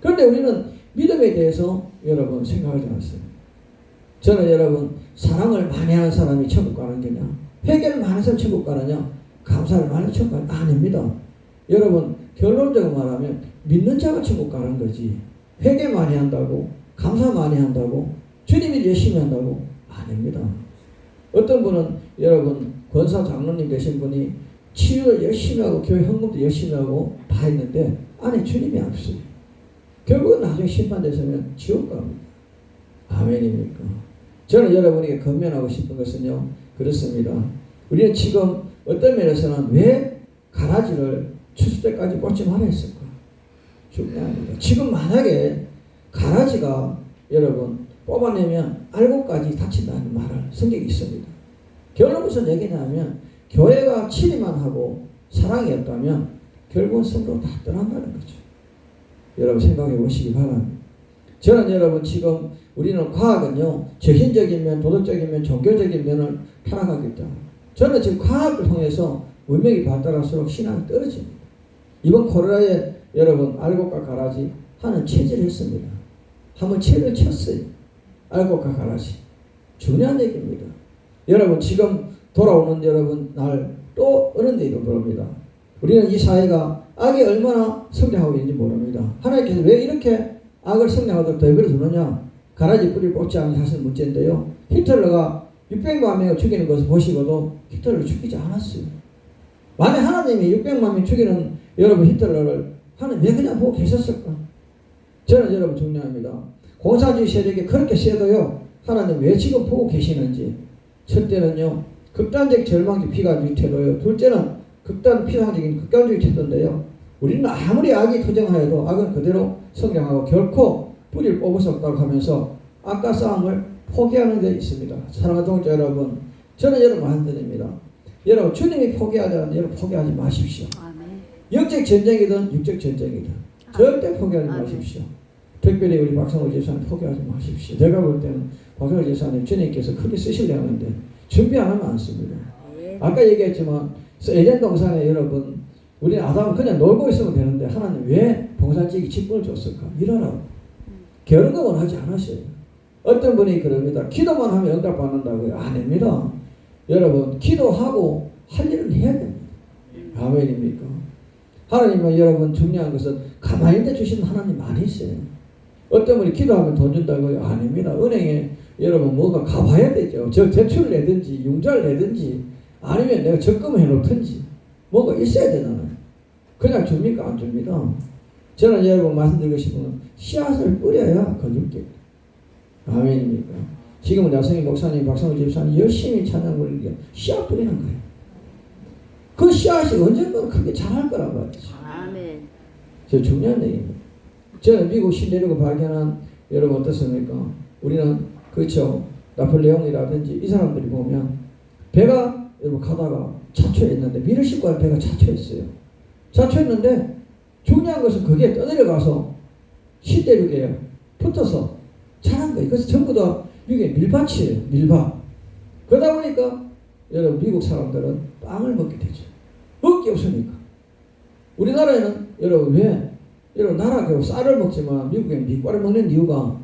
그런데 우리는 믿음에 대해서 여러분 생각하지 않습니다. 저는 여러분 사랑을 많이 하는 사람이 천국 가는 거냐, 회개를 많이 해서 천국 가느냐, 감사를 많이 해서 천국 가는 거 아닙니다. 여러분 결론적으로 말하면 믿는 자가 천국 가는 거지, 회개 많이 한다고 감사 많이 한다고 주님이 열심히 한다고 아닙니다. 어떤 분은 여러분 권사 장로님 되신 분이 치유를 열심히 하고 교회 헌금도 열심히 하고 다 했는데 안에 주님이 없어요. 결국은 나중에 심판되시면 지옥 갑니다. 아멘입니까? 저는 여러분에게 건면하고 싶은 것은요, 그렇습니다. 우리는 지금 어떤 면에서는 왜 가라지를 추수 때까지 뽑지 말아 했을까? 중요합니다. 지금 만약에 가라지가 여러분 뽑아내면 알곡까지 다친다는 말을 성경이 있습니다. 결론은 무슨 얘기냐면 교회가 치리만 하고 사랑이 없다면 결국은 성도가 다 떠난다는 거죠. 여러분 생각해 보시기 바랍니다. 저는 여러분 지금 우리는 과학은요, 정신적인 면, 도덕적인 면, 종교적인 면을 타락하겠다. 저는 지금 과학을 통해서文明이 발달할수록 신앙이 떨어집니다. 이번 코로나에 여러분 알곡과 가라지 하는 체질을 했습니다. 한번 체를 쳤어요. 알곡과 가라지. 중요한 얘기입니다. 여러분 지금 돌아오는 여러분 날 또 어느 데도 모릅니다. 우리는 이 사회가 악이 얼마나 성장하고 있는지 모릅니다. 하나님께서 왜 이렇게 악을 성장하도록 더해버려 두느냐? 가라지 뿌리를 뽑지 않는 사실 문제인데요. 히틀러가 600만 명을 죽이는 것을 보시고도 히틀러를 죽이지 않았어요. 만약 하나님이 600만 명 죽이는 여러분 히틀러를 하나님 왜 그냥 보고 계셨을까? 저는 여러분 중요합니다. 공산주의 세력이 그렇게 세도요, 하나님 왜 지금 보고 계시는지. 첫째는요, 극단적 절망적 비관주의 태도요. 둘째는 비상적인 극단주의 태도인데요. 우리는 아무리 악이 투정하여도 악은 그대로 성장하고 결코 뿌리를 뽑을 수 없다고 하면서 악과 싸움을 포기하는 데 있습니다. 사랑하는 동자 여러분, 저는 여러분 말씀드립니다. 여러분 주님이 포기하자는 여러분 포기하지 마십시오. 영적 전쟁이든 육적 전쟁이든 절대 포기하지 마십시오. 특별히 우리 박성호 집사님 포기하지 마십시오. 내가 볼 때는 박성호 집사님 주님께서 크게 쓰시려고 하는데 준비 안 하면 안 씁니다. 아까 얘기했지만 에덴 동산에 여러분 우리는 아담은 그냥 놀고 있으면 되는데 하나님 왜 동산지기 직분을 줬을까? 일하라고. 결혼은 하지 않았어요. 어떤 분이 그럽니다. 기도만 하면 응답 받는다고요. 아닙니다. 여러분 기도하고 할 일은 해야 됩니다. 아멘입니까? 하나님은 여러분 중요한 것은 가만히 있는데 주시는 하나님 많이 있어요. 어떤 분이 기도하면 돈 준다고요? 아닙니다. 은행에 여러분 뭐가 가봐야 되죠. 저 대출을 내든지 융자를 내든지 아니면 내가 적금을 해놓든지 뭐가 있어야 되잖아요. 그냥 줍니까? 안 줍니다. 저는 여러분 말씀드리고 싶은 건 씨앗을 뿌려야 거둘게. 아멘입니까? 지금은 야성희 목사님, 박성호 집사님 열심히 찬양 부르는 씨앗 뿌리는 거예요. 그 씨앗이 언젠가 크게 자랄 거란 말이죠. 아멘. 저 중요한 얘기입니다. 저는 미국 신대륙을 발견한 여러분 어떻습니까? 우리는 그렇죠. 나폴레옹이라든지 이 사람들이 보면 배가 여러분 가다가 자초했는데 미를 싣고 갈 배가 자초했어요. 자초했는데 중요한 것은 그게 떠내려가서 신대륙에 붙어서 자란 거예요. 그래서 전부 다 미국의 밀밭이에요. 밀밭. 그러다 보니까 여러분 미국 사람들은 빵을 먹게 되죠. 먹을 게 없으니까. 우리나라에는 여러분 왜 여러분 나라가 쌀을 먹지만 미국엔 밀가루 먹는 이유가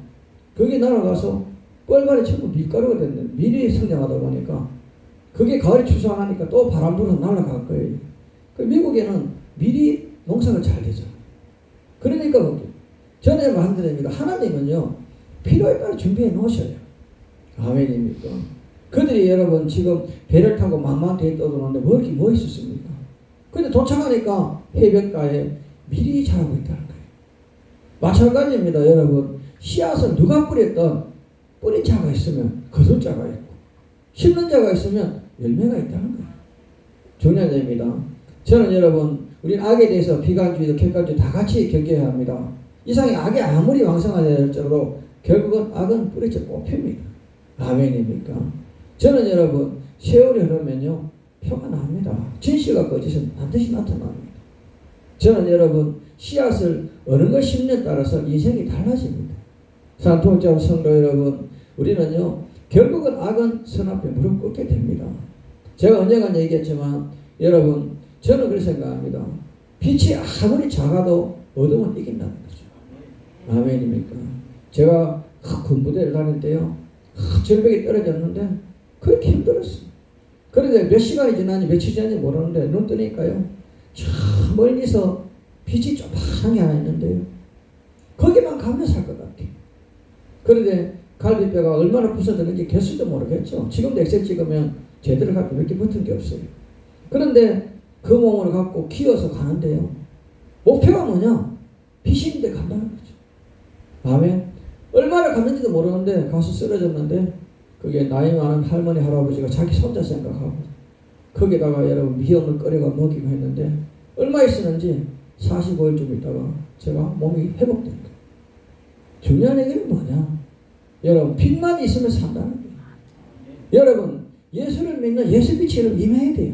거기 날아가서 뻘발이 전부 밀가루가 됐는데 밀이 성장하다 보니까 그게 가을에 추수하니까 또 바람 불어서 날아갈 거예요. 그 미국에는 밀이 농사가 잘 되죠. 그러니까 전에 말씀드립니다. 하나님은요 필요에 따라 준비해 놓으셔요. 아멘입니까? 그들이 여러분 지금 배를 타고 만만대에 떠도는데 뭐 있었습니까? 근데 도착하니까 해변가에 밀이 자라고 있다는 거예요. 마찬가지입니다. 여러분 씨앗은 누가 뿌렸던 뿌린 자가 있으면 거둘 자가 있고 심는 자가 있으면 열매가 있다는 거예요. 중요한 점입니다. 저는 여러분 우리는 악에 대해서 비관주의도 객관주의 다 같이 경계해야 합니다. 이상의 악이 아무리 왕성하더라도 결국은 악은 뿌리째 뽑힙니다. 아멘입니까? 저는 여러분 세월이 흐르면요 표가 납니다. 진실과 거짓은 반드시 나타납니다. 저는 여러분 씨앗을 어느 걸 심느냐에 따라서 인생이 달라집니다. 산통자 성도 여러분, 우리는요 결국은 악은 선 앞에 무릎 꿇게 됩니다. 제가 언젠가 얘기했지만 여러분 저는 그렇게 생각합니다. 빛이 아무리 작아도 어둠은 이긴다는 거죠. 아멘입니까? 제가 군부대를 다닐 때요 절벽에 떨어졌는데 그렇게 힘들었어요. 그런데 몇 시간이 지났는지 며칠 지났는지 모르는데 눈 뜨니까요 저 멀리서 빛이 조그맣게 하나 있는데요 거기만 가면 살 것 같아요. 그런데 갈비뼈가 얼마나 부서졌는지 개수도 모르겠죠. 지금도 엑셀 찍으면 제대로 갖고 몇 개 붙은 게 없어요. 그런데 그 몸을 갖고 키워서 가는데요. 목표가 뭐냐? 피신인데 간다는 거죠. 아멘. 얼마나 갔는지도 모르는데 가서 쓰러졌는데 그게 나이 많은 할머니 할아버지가 자기 손자 생각하고 거기다가 여러분 미역을 끓여가 먹이고 했는데 얼마 있었는지 45일쯤 있다가 제가 몸이 회복된 거예요. 중요한 얘기는 뭐냐? 여러분 빛만 있으면 산다는 거예요. 여러분 예수를 믿는 예수 빛이 여러분 임해야 돼요.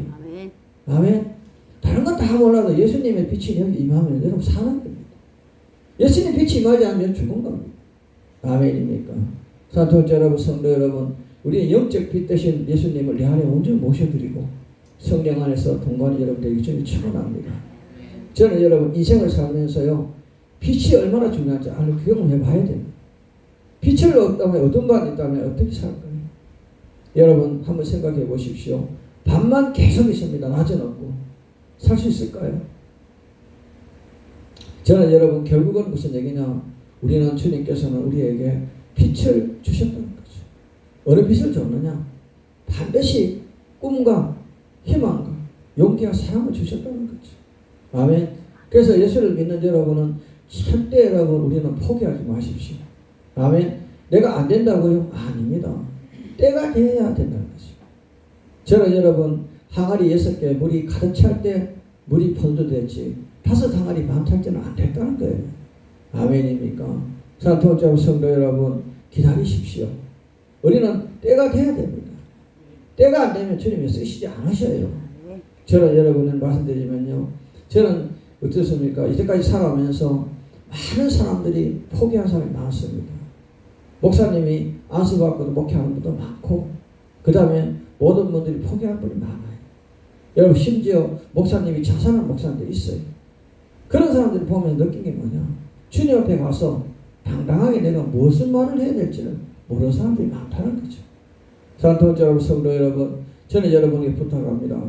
아멘. 다른 건 다 몰라도 예수님의 빛이 여기 임하면 여러분 사는 겁니다. 예수님 빛이 임하지 않으면 죽은 겁니다. 아멘입니까? 사랑하는 여러분, 성도 여러분, 우리는 영적 빛 대신 예수님을 내 안에 온전히 모셔드리고 성령 안에서 동반이 여러분들에게 주님 축원합니다. 저는 여러분 인생을 살면서요 빛이 얼마나 중요한지 경험해 봐야 됩니다. 빛을 얻다면 어떤 밤이 있다면 어떻게 살까요? 여러분 한번 생각해 보십시오. 밤만 계속 있습니다. 낮은 없고 살 수 있을까요? 저는 여러분 결국은 무슨 얘기냐? 우리는 주님께서는 우리에게 빛을 주셨다는 거죠. 어느 빛을 줬느냐? 반드시 꿈과 희망과 용기와 사랑을 주셨다는 거죠. 아멘. 그래서 예수를 믿는 여러분은 절대 여러분 우리는 포기하지 마십시오. 아멘. 내가 안 된다고요? 아닙니다. 때가 돼야 된다는 거죠. 저는 여러분 항아리 6개 물이 가득 찰 때 물이 번도됐지 5 항아리 반 찰 때는 안 됐다는 거예요. 아멘입니까? 사랑하는 성도 여러분 기다리십시오. 우리는 때가 돼야 됩니다. 때가 안 되면 주님이 쓰시지 않으셔요. 저는 여러분을 말씀드리면요. 저는 어떻습니까? 이제까지 살아가면서 많은 사람들이 포기한 사람이 많았습니다. 목사님이 안수받고도 목회하는 분도 많고 그 다음에 모든 분들이 포기한 분이 많아요. 여러분 심지어 목사님이 자살한 목사님도 있어요. 그런 사람들이 보면 느낀 게 뭐냐? 주님 앞에 가서 당당하게 내가 무슨 말을 해야 될지를 모르는 사람들이 많다는 거죠. 사랑하는 여러분, 성도 여러분, 저는 여러분에게 부탁합니다.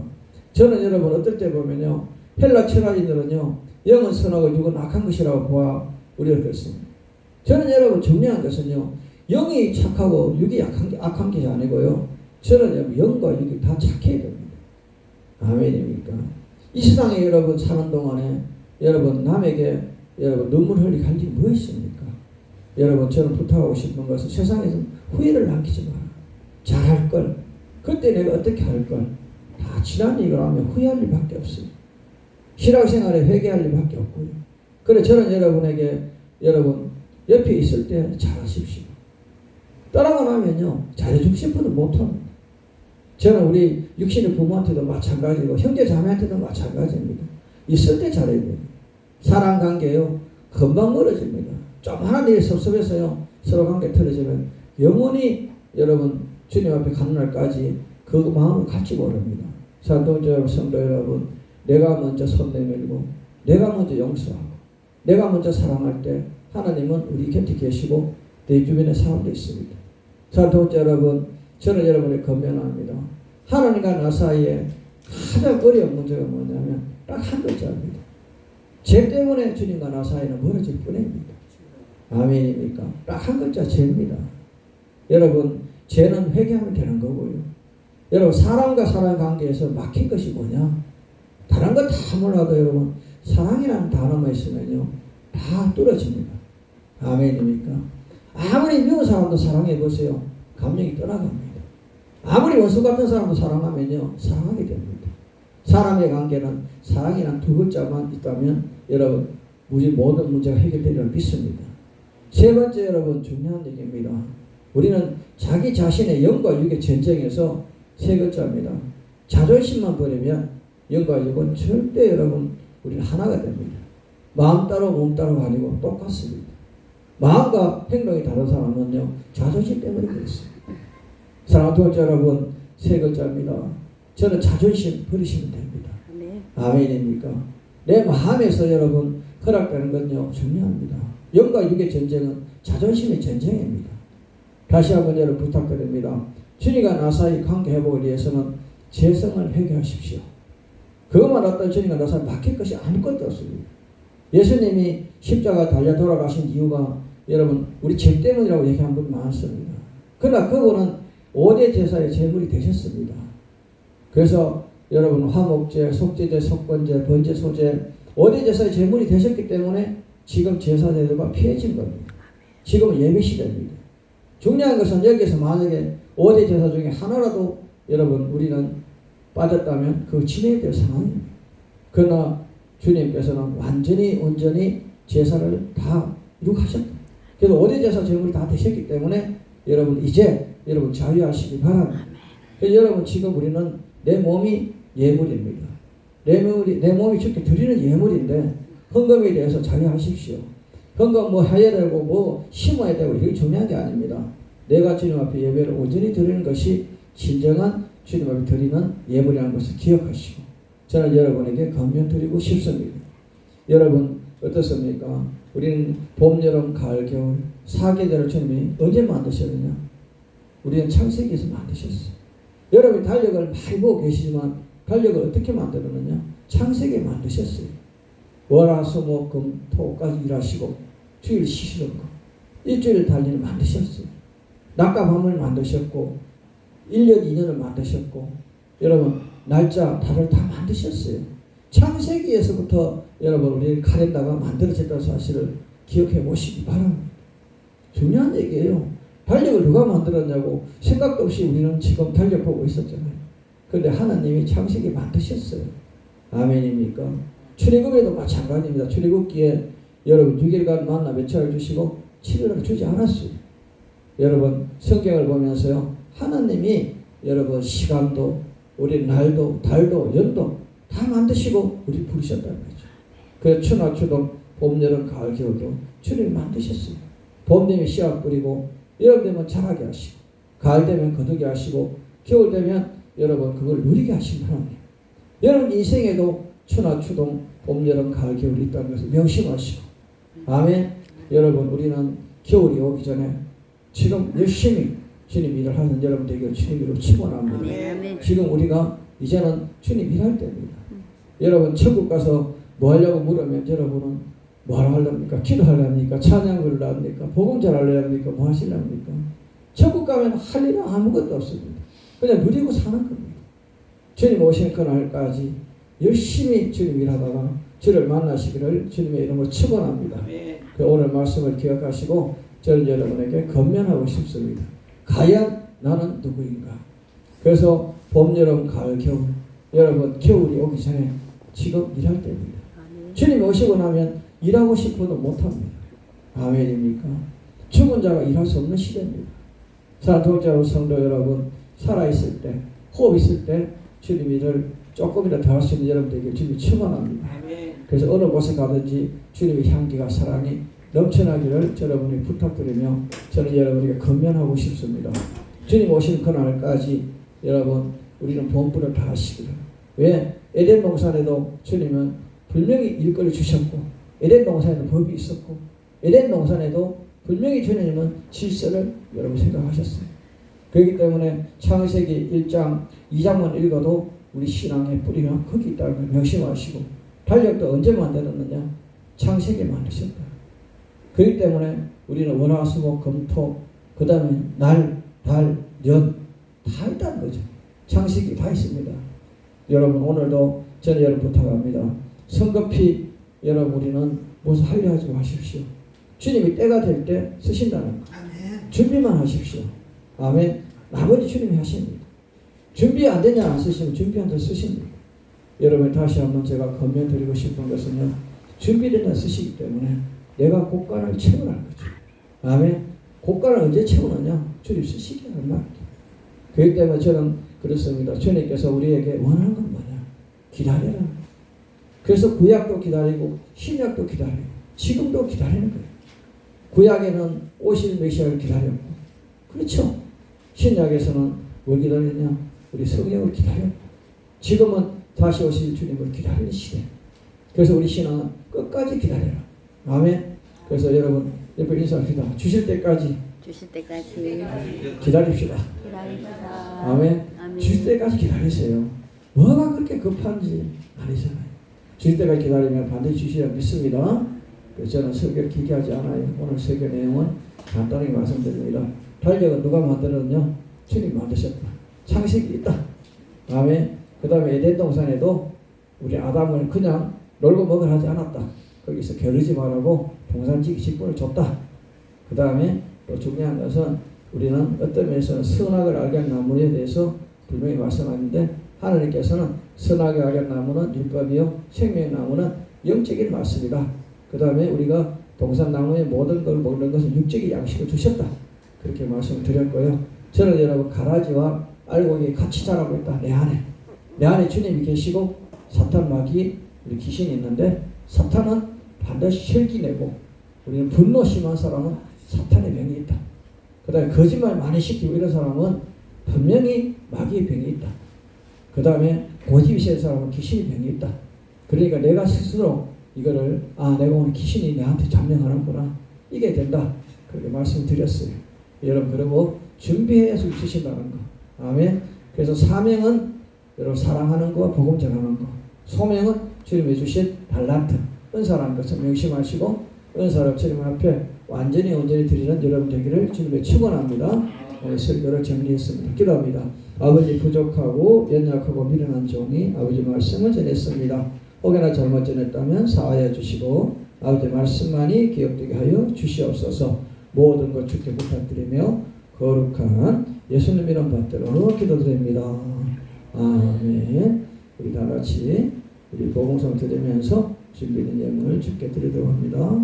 저는 여러분 어떨 때 보면요, 헬라 철학인들은요, 영은 선하고 육은 악한 것이라고 보아 우리가 그랬습니다. 저는 여러분 중요한 것은요, 영이 착하고 육이 악한 게 아니고요, 저는 여러분 영과 육이 다 착해야 됩니다. 아멘입니까? 이 세상에 여러분 사는 동안에 여러분 남에게 여러분 눈물 흘리게 할 일이 무엇입니까? 여러분 저는 부탁하고 싶은 것은 세상에서 후회를 남기지 마라. 잘할 걸. 그때 내가 어떻게 할 걸. 다 지난 일을 하면 후회할 일밖에 없어요. 신앙생활에 회개할 일밖에 없고요. 그래 저는 여러분에게 여러분 옆에 있을 때 잘하십시오. 떠나고 나면요 잘해주고 싶어도 못합니다. 저는 우리 육신의 부모한테도 마찬가지고 형제 자매한테도 마찬가지입니다. 있을 때 잘해야 돼요. 사람 관계요 금방 멀어집니다. 좀 하나 일이 섭섭해서요 서로 관계 틀어지면 영원히 여러분 주님 앞에 가는 날까지 그 마음을 갖지 모릅니다. 사랑하는 여러분, 성도 여러분, 내가 먼저 손 내밀고 내가 먼저 용서하고 내가 먼저 사랑할 때 하나님은 우리 곁에 계시고 내 주변에 사람도 있습니다. 사랑하는 여러분, 저는 여러분을 건면합니다. 하나님과 나 사이에 가장 어려운 문제가 뭐냐면 딱 한 글자입니다. 죄 때문에 주님과 나 사이는 멀어질 뿐입니다. 아멘입니까? 딱 한 글자 죄입니다. 여러분 죄는 회개하면 되는 거고요. 여러분 사람과 사람 관계에서 막힌 것이 뭐냐? 다른 거 다 몰라도 여러분 사랑이라는 단어만 있으면요 다 뚫어집니다. 아멘입니까? 아무리 미운 사람도 사랑해 보세요. 감정이 떠나갑니다. 아무리 원수 같은 사람도 사랑하면요 사랑하게 됩니다. 사람의 관계는 사랑이란 2 글자만 있다면 여러분 우리 모든 문제가 해결되리라 믿습니다. 세 번째 여러분 중요한 얘기입니다. 우리는 자기 자신의 영과 육의 전쟁에서 3 글자입니다. 자존심만 버리면 영과 육은 절대 여러분 우리는 하나가 됩니다. 마음 따로 몸 따로 아니고 똑같습니다. 마음과 행동이 다른 사람은요 자존심 때문에 그렇습니다. 사랑하는 여러분 3 글자입니다. 저는 자존심 버리시면 됩니다. 아멘입니까? 내 마음에서 여러분 허락되는 건요 중요합니다. 영과 육의 전쟁은 자존심의 전쟁입니다. 다시 한번 여러분 부탁드립니다. 주님과 나 사이 관계 회복을 위해서는 죄성을 회개하십시오. 그것만 갖다 주님과 나 사이 막힐 것이 아무것도 없습니다. 예수님이 십자가 달려 돌아가신 이유가 여러분 우리 죄 때문이라고 얘기한 분이 많습니다. 그러나 그분은 5대 제사의 제물이 되셨습니다. 그래서 여러분 화목제, 속죄제, 속건제, 번제, 소제 5대 제사의 제물이 되셨기 때문에 지금 제사제도가 피해진 겁니다. 지금은 예배 시대입니다. 중요한 것은 여기에서 만약에 5대 제사 중에 하나라도 여러분 우리는 빠졌다면 그 진행이 될 상황입니다. 그러나 주님께서는 완전히 온전히 제사를 다 이룩하셨다. 그래서 5대 제사 제물이 다 되셨기 때문에 여러분 이제 여러분 자유하시기 바랍니다. 그래서 여러분 지금 우리는 내 몸이 예물입니다. 내 몸이 주께 드리는 예물인데 헌금에 대해서 자유하십시오. 헌금 뭐 해야 되고 뭐 심어야 되고 이게 중요한 게 아닙니다. 내가 주님 앞에 예배를 온전히 드리는 것이 진정한 주님 앞에 드리는 예물이라는 것을 기억하시고 저는 여러분에게 권면 드리고 싶습니다. 여러분 어떻습니까? 우리는 봄, 여름, 가을, 겨울 4계절을 주님이 언제 만드셨느냐? 우리는 창세기에서 만드셨어요. 여러분이 달력을 많이 보고 계시지만 달력을 어떻게 만들었느냐? 창세기에 만드셨어요. 월화수목 금 토까지 일하시고 주일 쉬시는 거 일주일 달리를 만드셨어요. 낮과 밤을 만드셨고 1년 2년을 만드셨고 여러분 날짜 달을 다 만드셨어요. 창세기에서부터 여러분 우리 카렌다가 만들어졌다는 사실을 기억해 보시기 바랍니다. 중요한 얘기예요. 달력을 누가 만들었냐고 생각도 없이 우리는 지금 달력 보고 있었잖아요. 그런데 하나님이 창세기 만드셨어요. 아멘입니까? 출애굽에도 마찬가지입니다. 출애굽기에 여러분 6일간 만나 몇 차를 주시고 7일을 주지 않았어요. 여러분 성경을 보면서요 하나님이 여러분 시간도 우리 날도 달도 연도 다 만드시고 우리 부르셨다는 거죠. 그래서 추나 추동 봄 여름 가을 겨울도 주님이 만드셨어요. 봄 되면 씨앗 뿌리고 여름 되면 자라게 하시고 가을 되면 거두게 하시고 겨울 되면 여러분 그걸 누리게 하신 하나님. 여러분 인생에도 추나 추동 봄 여름 가을 겨울이 있다는 것을 명심하시고 아멘. 여러분 우리는 겨울이 오기 전에 지금 열심히 주님 일을 하는 여러분 되기를 주님으로 축원합니다. 지금 우리가 이제는 주님 일할 때입니다. 여러분 천국 가서 뭐 하려고 물으면 여러분은 뭐하러 하렵니까? 기도하렵니까? 찬양 부르랍니까? 복음 전하려합니까? 뭐 하시렵니까? 천국 가면 할 일은 아무것도 없습니다. 그냥 누리고 사는 겁니다. 주님 오신 그날까지 열심히 주님 일하다가 주를 만나시기를 주님의 이름으로 축원합니다. 오늘 말씀을 기억하시고 저는 여러분에게 권면하고 싶습니다. 과연 나는 누구인가? 그래서 봄, 여름, 가을, 겨울 여러분 겨울이 오기 전에 지금 일할 때입니다. 주님 오시고 나면 일하고 싶어도 못합니다. 아멘입니까? 죽은 자가 일할 수 없는 시대입니다. 사랑독자로 성도 여러분 살아있을 때 호흡 있을 때 주님 일을 조금이라도 더 할 수 있는 여러분들에게 주님이 축원합니다. 그래서 어느 곳에 가든지 주님의 향기가 사랑이 넘쳐나기를 여러분이 부탁드리며 저는 여러분에게 권면하고 싶습니다. 주님 오시는 그날까지 여러분 우리는 본분을 다 하시기를. 왜? 에덴 동산에도 주님은 분명히 일거리 주셨고 에덴 동산에도 법이 있었고 에덴 동산에도 분명히 주님은 질서를 여러분 생각하셨어요. 그렇기 때문에 창세기 1장 2장만 읽어도 우리 신앙의 뿌리가 거기 있다는 걸 명심하시고 달력도 언제 만들었느냐? 창세기에 만드셨다. 그렇기 때문에 우리는 월화수목 금토 그 다음에 날, 달, 년 다 있다는 거죠. 창세기 다 있습니다. 여러분 오늘도 저는 여러분 부탁합니다. 성급히 여러분 우리는 무엇을 하려 하지 마십시오. 주님이 때가 될 때 쓰신다는 거. 준비만 하십시오. 아멘. 나머지 주님이 하십니다. 준비 안 되냐 안 쓰시면 준비한 데 쓰십니다. 여러분 다시 한번 제가 권면 드리고 싶은 것은요. 준비된 데 쓰시기 때문에 내가 고간을 채우라는 거죠. 아멘. 고간을 언제 채우느냐? 주님 쓰시기 말입니다. 그렇기 때문에 저는 그렇습니다. 주님께서 우리에게 원하는 건 뭐냐? 기다려라. 그래서 구약도 기다리고 신약도 기다리고 지금도 기다리는 거예요. 구약에는 오실 메시아를 기다렸고 그렇죠. 신약에서는 뭘 기다렸냐? 우리 성령을 기다렸고 지금은 다시 오실 주님을 기다리는 시대. 그래서 우리 신앙은 끝까지 기다려라. 아멘. 그래서 여러분 옆에 인사합시다. 주실 때까지 기다립시다. 아멘. 주실 때까지 기다리세요. 뭐가 그렇게 급한지 아니잖아요. 주실 때까지 기다리면 반드시 주시리라 믿습니다. 그래서 저는 설교를 길게 하지 않아요. 오늘 설교 내용은 간단하게 말씀드립니다. 달력은 누가 만들었냐? 주님 만드셨다. 창세기 있다. 아멘. 그 다음에 에덴 동산에도 우리 아담을 그냥 놀고 먹으라 하지 않았다. 거기서 게으르지 말라고 동산지기 직분을 줬다. 그 다음에 또 중요한 것은 우리는 어떤 면에서는 선악을 알게 한 나무에 대해서 분명히 말씀하는데 하나님께서는 선악을 알게 한 나무는 율법이요 생명나무는 영적인 말씀이다. 그 다음에 우리가 동산나무의 모든 걸 먹는 것은 육적인 양식을 주셨다. 그렇게 말씀을 드렸고요. 저는 여러분 가라지와 알곡이 같이 자라고 있다. 내 안에 주님이 계시고 사탄 마귀 우리 귀신이 있는데 사탄은 반드시 혈기내고 우리는 분노 심한 사람은 사탄의 병이 있다. 그 다음에 거짓말 많이 시키고 이런 사람은 분명히 마귀의 병이 있다. 그 다음에 고집이 센 사람은 귀신의 병이 있다. 그러니까 내가 스스로 이거를 내가 오늘 귀신이 나한테 잠명하는구나 이게 된다. 그렇게 말씀드렸어요. 여러분 그리고 준비해서 주신다는 거. 아멘. 그래서 사명은 여러분 사랑하는 거 복음 전하는 거. 소명은 주님이 주신 달란트 은사라는 것을 명심하시고 은사를 주님 앞에 완전히 온전히 드리는 여러분 되기를 주님의 축원합니다. 오늘 설교를 정리했습니다. 기도합니다. 아버지 부족하고 연약하고 미련한 종이 아버지 말씀을 전했습니다. 혹여나 잘못 전했다면 사하여 주시고 아버지 말씀만이 기억되게 하여 주시옵소서. 모든 것 주께 부탁드리며 거룩한 예수님 이름 받들어 기도드립니다. 아멘. 우리 다 같이 우리 복음성 드리면서 준비된 예물을 주께 드리도록 합니다.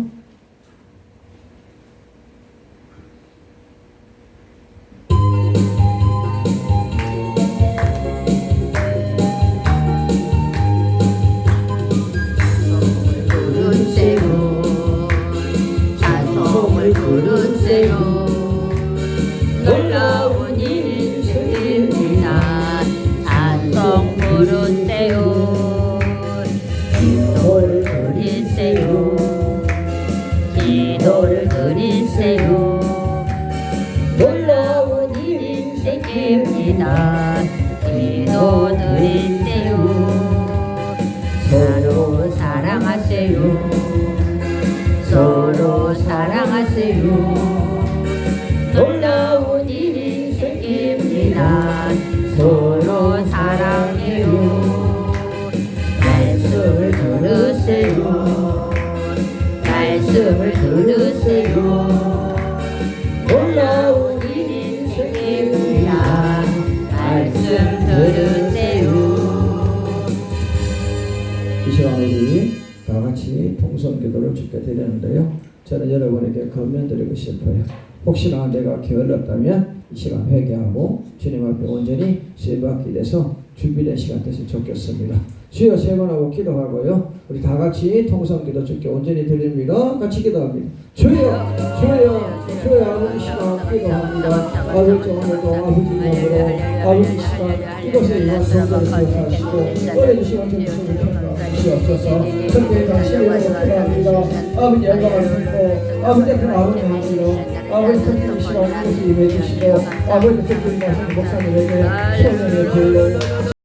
놀라운 일입니다. 찬송 부르세요. 기도를 드리세요. 기도를 드리세요. 놀라운 일이 생깁니다. 기도 드리세요. 서로 사랑하세요. 서로 사랑하세요. 놀라운 일이 생깁니다. 서로 사랑해요. 말씀을 들으세요. 말씀을 들으세요. 놀라운 일이 생깁니다. 말씀 들으세요. 이 시간 우리 다 같이 통성기도를 주께 드리는데요. 저는 여러분에게 건면드리고 싶어요. 혹시나 내가 게을렀다면 이 시간 회개하고 주님 앞에 온전히 세받게 돼서 준비된 시간 됐으면 좋겠습니다. 주여 세 번 하고 기도하고요. 우리 다 같이 통성기도 주께 온전히 드립니다. 같이 기도합니다. 주여 아버지 시간 기도합니다. 아버지 오늘도 아버지 이름으로 아버지 시간 이곳에 이런 성전을 세워하시고 오늘 이 시간 좀 주시옵소서. 특별히 당신의 이름으로 기도합니다. 아버지 영광을 받고 아버지 큰 아버지 하시고 아버지 특별히 이 시간 이곳에 임해주시고 아버지 특별히 말씀 목사님에게 소명의 별로